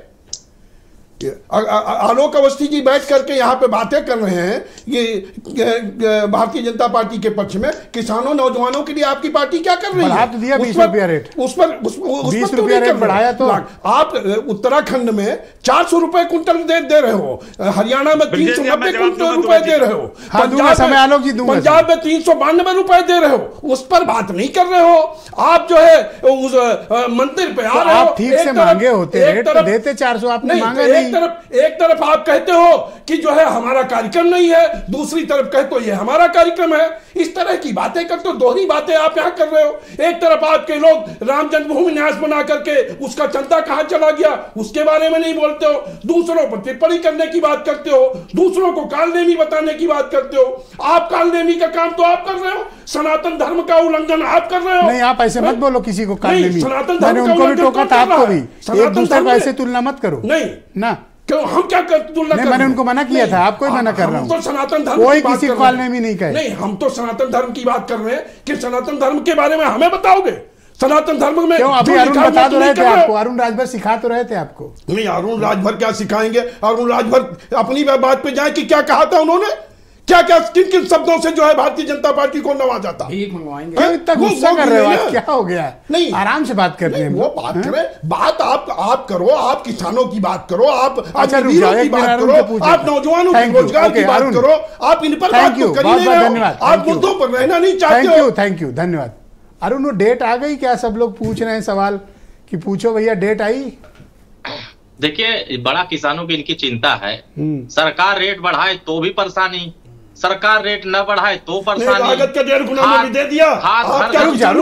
आलोक अवस्थी जी बैठ करके यहाँ पे बातें कर रहे हैं ये भारतीय जनता पार्टी के पक्ष में। किसानों नौजवानों के लिए आपकी पार्टी क्या कर रही है? बढ़ा तो दिया 20 रुपया रेट, उस पर 20 रुपया रेट बढ़ाया। तो आप उत्तराखंड में 400 रुपए कुंटल दे रहे हो, हरियाणा में 390 कुंटल रुपए दे रहे हो, पंजाब में 392 रुपए दे रहे हो, उस पर बात नहीं कर रहे हो। आप जो है उस मंदिर पे आ रहे हो, ठीक से मांगे होते रेट तो देते 400, आपने मांगा नहीं। एक तरफ आप कहते हो कि जो है हमारा कार्यक्रम नहीं है, दूसरी तरफ कहते हो ये हमारा कार्यक्रम है। इस तरह की बातें करते हो, दोहरी बातें आप यहां कर रहे हो। एक तरफ आपके लोग राम जन्मभूमि न्यास बना करके उसका चंदा कहां चला गया उसके बारे में नहीं बोलते हो, दूसरों पर टिप्पणी करने की बात करते हो, दूसरों को कालनेमी बताने की बात करते हो। आप कालनेमी का काम तो आप कर रहे हो, सनातन धर्म का उल्लंघन आप कर रहे हो। नहीं आप ऐसे मत बोलो किसी को कालनेमी, सनातन मैंने उनको भी टोका था, आपको भी। एक दूसरे को ऐसे तुलना मत करो। नहीं ना क्यों, हम क्या तुलना कर? मैंने उनको मना किया था, आपको ही मना कर रहा हूं। तो सनातन धर्म कोई किसी को कालनेमी नहीं कहे। नहीं, हम तो सनातन धर्म की बात कर रहे हैं कि सनातन धर्म के बारे में हमें बताओगे। सनातन धर्म में क्यों अभी अरुण बता तो रहे थे आपको, अरुण राजभर सिखा तो रहे थे आपको। नहीं, अरुण राजभर क्या सिखाएंगे? अरुण राजभर अपनी बात पे जाए कि क्या कहा था उन्होंने, क्या क्या किन किन शब्दों से जो है भारतीय जनता पार्टी को नवाजा था। इतना गुस्सा कर रहे हो आज, क्या हो गया? नहीं आराम से बात करते हैं, वो बात करें। बात आप करो, आप किसानों की बात करो, आप अच्छा की बात करो, आप नौजवानों के रोजगार की बात करो, आप इन पर बात तो कर ही नहीं रहे हो। आप मुद्दों पर रहना नहीं चाहते हो। थैंक यू, धन्यवाद। अरुण वो डेट आ गई क्या? सब लोग पूछ रहे हैं सवाल कि पूछो भैया डेट आई। देखिए बड़ा किसानों की इनकी चिंता है, सरकार रेट बढ़ाए तो भी परेशानी, सरकार रेट न बढ़ाए तो परेशानी। लागत का 1.5 गुना में भी दे दिया। आज क्या हो गया?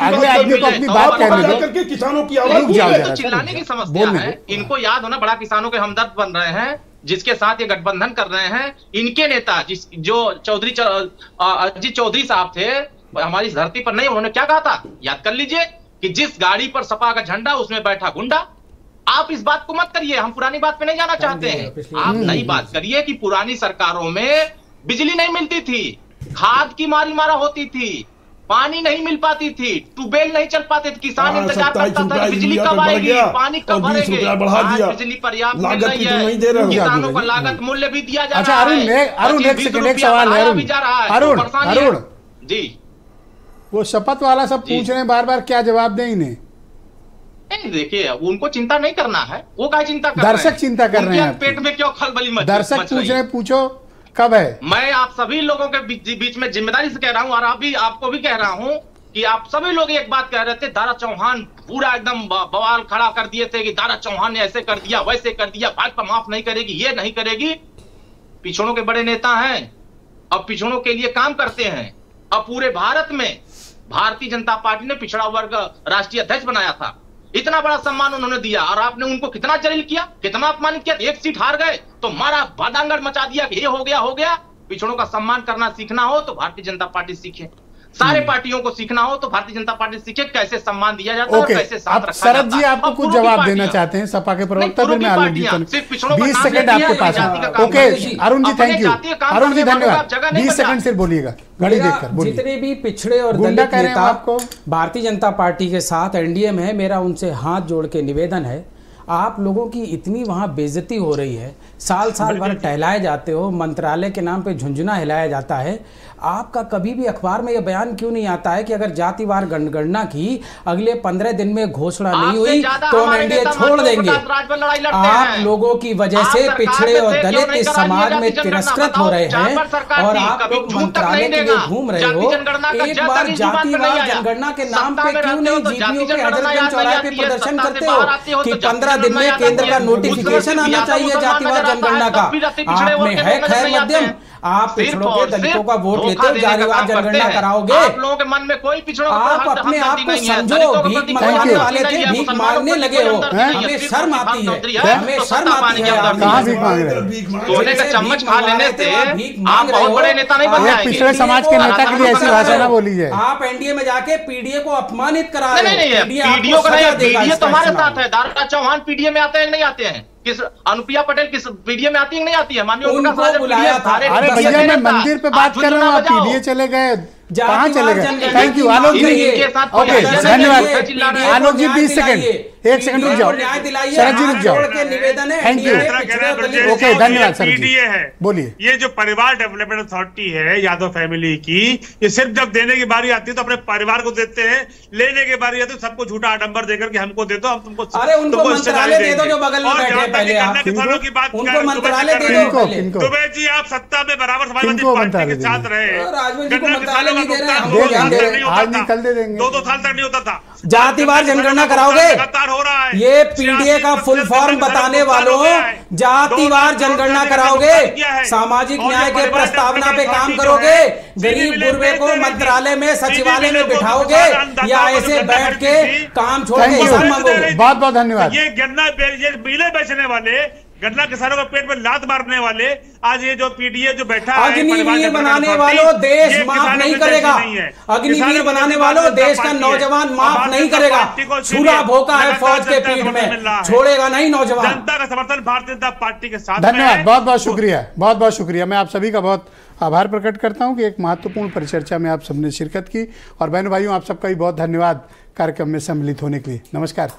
अगले आदमी को अपनी बात कहने दो। किसानों की आवाज चिल्लाने की समस्या है। इनको याद होना बड़ा किसानों के हमदर्द बन रहे हैं, जिसके साथ ये गठबंधन कर रहे हैं। इनके नेता जो अजीत चौधरी साहब थे, हमारी धरती पर नहीं, उन्होंने क्या कहा था याद कर लीजिए कि जिस गाड़ी पर सपा का झंडा उसमें बैठा गुंडा। आप इस बात को मत करिए, हम पुरानी बात पे नहीं जाना चाहते हैं। आप नई बात करिए कि पुरानी सरकारों में बिजली नहीं मिलती थी, खाद की मारा होती थी, पानी नहीं मिल पाती थी, ट्यूबवेल नहीं चल पाते थे, किसान इंतजार करता था बिजली कब आएगी, पानी कब भरेंगे। आज बिजली पर्याप्त मिल रही है, किसानों को लागत मूल्य भी दिया जा रहा है। अरुण एक सेकंड, एक सवाल है अरुण जी। वो शपथ वाला सब पूछ रहे हैं बार बार, क्या जवाब दें इन्हें? देखिए उनको चिंता नहीं करना है, वो क्या चिंता कर रहे हैं? दर्शक चिंता कर रहे हैं, पेट में क्यों खलबली मच दर्शक पूछ रहे हैं, पूछो कब है? मैं आप सभी लोगों के बीच में जिम्मेदारी से कह रहा हूं, और आपको भी कह रहा हूं कि आप सभी लोग एक बात कह रहे थे, दारा चौहान पूरा एकदम बवाल खड़ा कर दिए थे कि दारा चौहान ने ऐसे कर दिया, वैसे कर दिया, भाजपा माफ नहीं करेगी, ये नहीं करेगी। पिछड़ों के बड़े नेता हैं, अब पिछड़ों के लिए काम करते हैं। अब पूरे भारत में भारतीय जनता पार्टी ने पिछड़ा वर्ग राष्ट्रीय अध्यक्ष बनाया था, इतना बड़ा सम्मान उन्होंने दिया, और आपने उनको कितना जलील किया, कितना अपमानित किया। एक सीट हार गए तो मारा बादांगड़ मचा दिया कि ये हो गया। पिछड़ों का सम्मान करना सीखना हो तो भारतीय जनता पार्टी सीखे, सारे पार्टियों को सीखना हो तो भारतीय जनता पार्टी सीखे कैसे सम्मान दिया जाता है, कैसे साथ रखा जाता है। शरद जी आपको कुछ जवाब देना चाहते हैं, सपा के प्रवक्ता, फिर मैं आलोक जी 20 सेकंड आपके पास है। Okay Arun ji, thank you. Arun ji धन्यवाद, 20 सेकंड से बोलिएगा, घड़ी देखकर बोलिए। जितने भी पिछड़े और दलित नेता आपको भारतीय जनता पार्टी के साथ एनडीए में है, मेरा उनसे हाथ जोड़ के निवेदन है, आप लोगों की इतनी वहाँ बेइज्जती हो रही है, साल भर टहलाए जाते हो, मंत्रालय के नाम पे झुंझुना हिलाया जाता है। आपका कभी भी अखबार में यह बयान क्यों नहीं आता है कि अगर जातिवार जनगणना की अगले 15 दिन में घोषणा नहीं हुई तो हम एनडीए छोड़ देंगे? आप लोगों की वजह से पिछड़े और दलित इस समाज में तिरस्कृत हो रहे हैं, और आप लोग मंत्रालय के लिए घूम रहे हो। एक बार जातिवार जनगणना के नाम पे क्यों नहीं जीपीओ के हजरतगंज चौराहे पे प्रदर्शन करते हो कि 15 दिन में केंद्र का नोटिफिकेशन आना चाहिए जातिवार जनगणना का? आप में है खैर मध्यम, आप पिछड़ों के दलितों का वोट लेते हो, जातिवार जनगणना कराओगे। आप लोगों के मन में कोई पिछड़ों आप अपने आप को समझो, भीख मांगने वाले थे, भीख मांगने लगे हो। हमें शर्म आती है, हमें शर्म आती है। कहाँ भीख मांग रहे हो? सोने का चम्मच खा लेने से आप बहुत बड़े नेता नहीं बन जाएंगे। पिछड़े समाज के नेता के लिए ऐसी भाषा ना बोली है। आप एनडीए में जाके पीडीए को अपमानित करा रहे हो। नहीं, पीडीओ का नहीं, पीडीए तुम्हारे साथ है। दारा चौहान पीडीए में आते हैं नहीं आते हैं? किस अनुप्रिया पटेल किस पीडीए में आती है नहीं आती है? माननीय उनको बुलाया था। अरे भैया मैं मंदिर पे बात कर रहा हूँ, आप पीडीए चले गए, कहाँ चले गए? Thank you Alok ji. Okay धन्यवाद आलोक जी, 20 सेकंड, 1 सेकंड रुक जाओ, शरद जी रुक जाओ, थैंक यू। ओके धन्यवाद सर जी, बोलिए। ये जो परिवार डेवलपमेंट अथॉरिटी है यादव फैमिली की, ये सिर्फ जब देने की बारी आती है तो अपने परिवार को देते हैं, लेने की बारी आती है तो सबको झूठा आडंबर देकर के हमको दे दो, हम तुमको अरे उनको मंत्रालय दे दो जो बगल में बैठे हैं। पहले आप किसानों की बात उनको मंत्रालय दे दो। दुबे जी आप सत्ता में बराबर समाजवादी पार्टी के साथ रहे, आज निकल दे देंगे, 2 साल तक नहीं होता था। जातिवार जनगणना कराओगे? लगातार हो रहा है। ये पीडीए का फुल फॉर्म बताने वालों, जातिवार जनगणना कराओगे? सामाजिक न्याय के प्रस्तावना पे काम करोगे? गरीब गुरबे को मंत्रालय में सचिवालय में बिठाओगे या ऐसे बैठ के काम छोड़ के हिसाब मांगोगे? बहुत बहुत धन्यवाद। ये गन्ना ये बीले बेचने वाले, गन्ना किसानों के पेट में लात मारने वाले, आज ये जो पीडीए जो बैठा है, अग्निवीर बनाने वालों देश माफ नहीं करेगा। अग्निवीर बनाने वालों देश का नौजवान माफ नहीं करेगा। छुरा भोका है फौज के पीठ में, छोड़ेगा नहीं नौजवान। जनता का समर्थन भारतीय जनता पार्टी के साथ। धन्यवाद, बहुत बहुत शुक्रिया, बहुत बहुत शुक्रिया। मैं आप सभी का बहुत आभार प्रकट करता हूं कि एक महत्वपूर्ण परिचर्चा में आप सबने शिरकत की, और बहनों भाइयों आप सबका भी बहुत धन्यवाद कार्यक्रम में सम्मिलित होने के लिए। नमस्कार।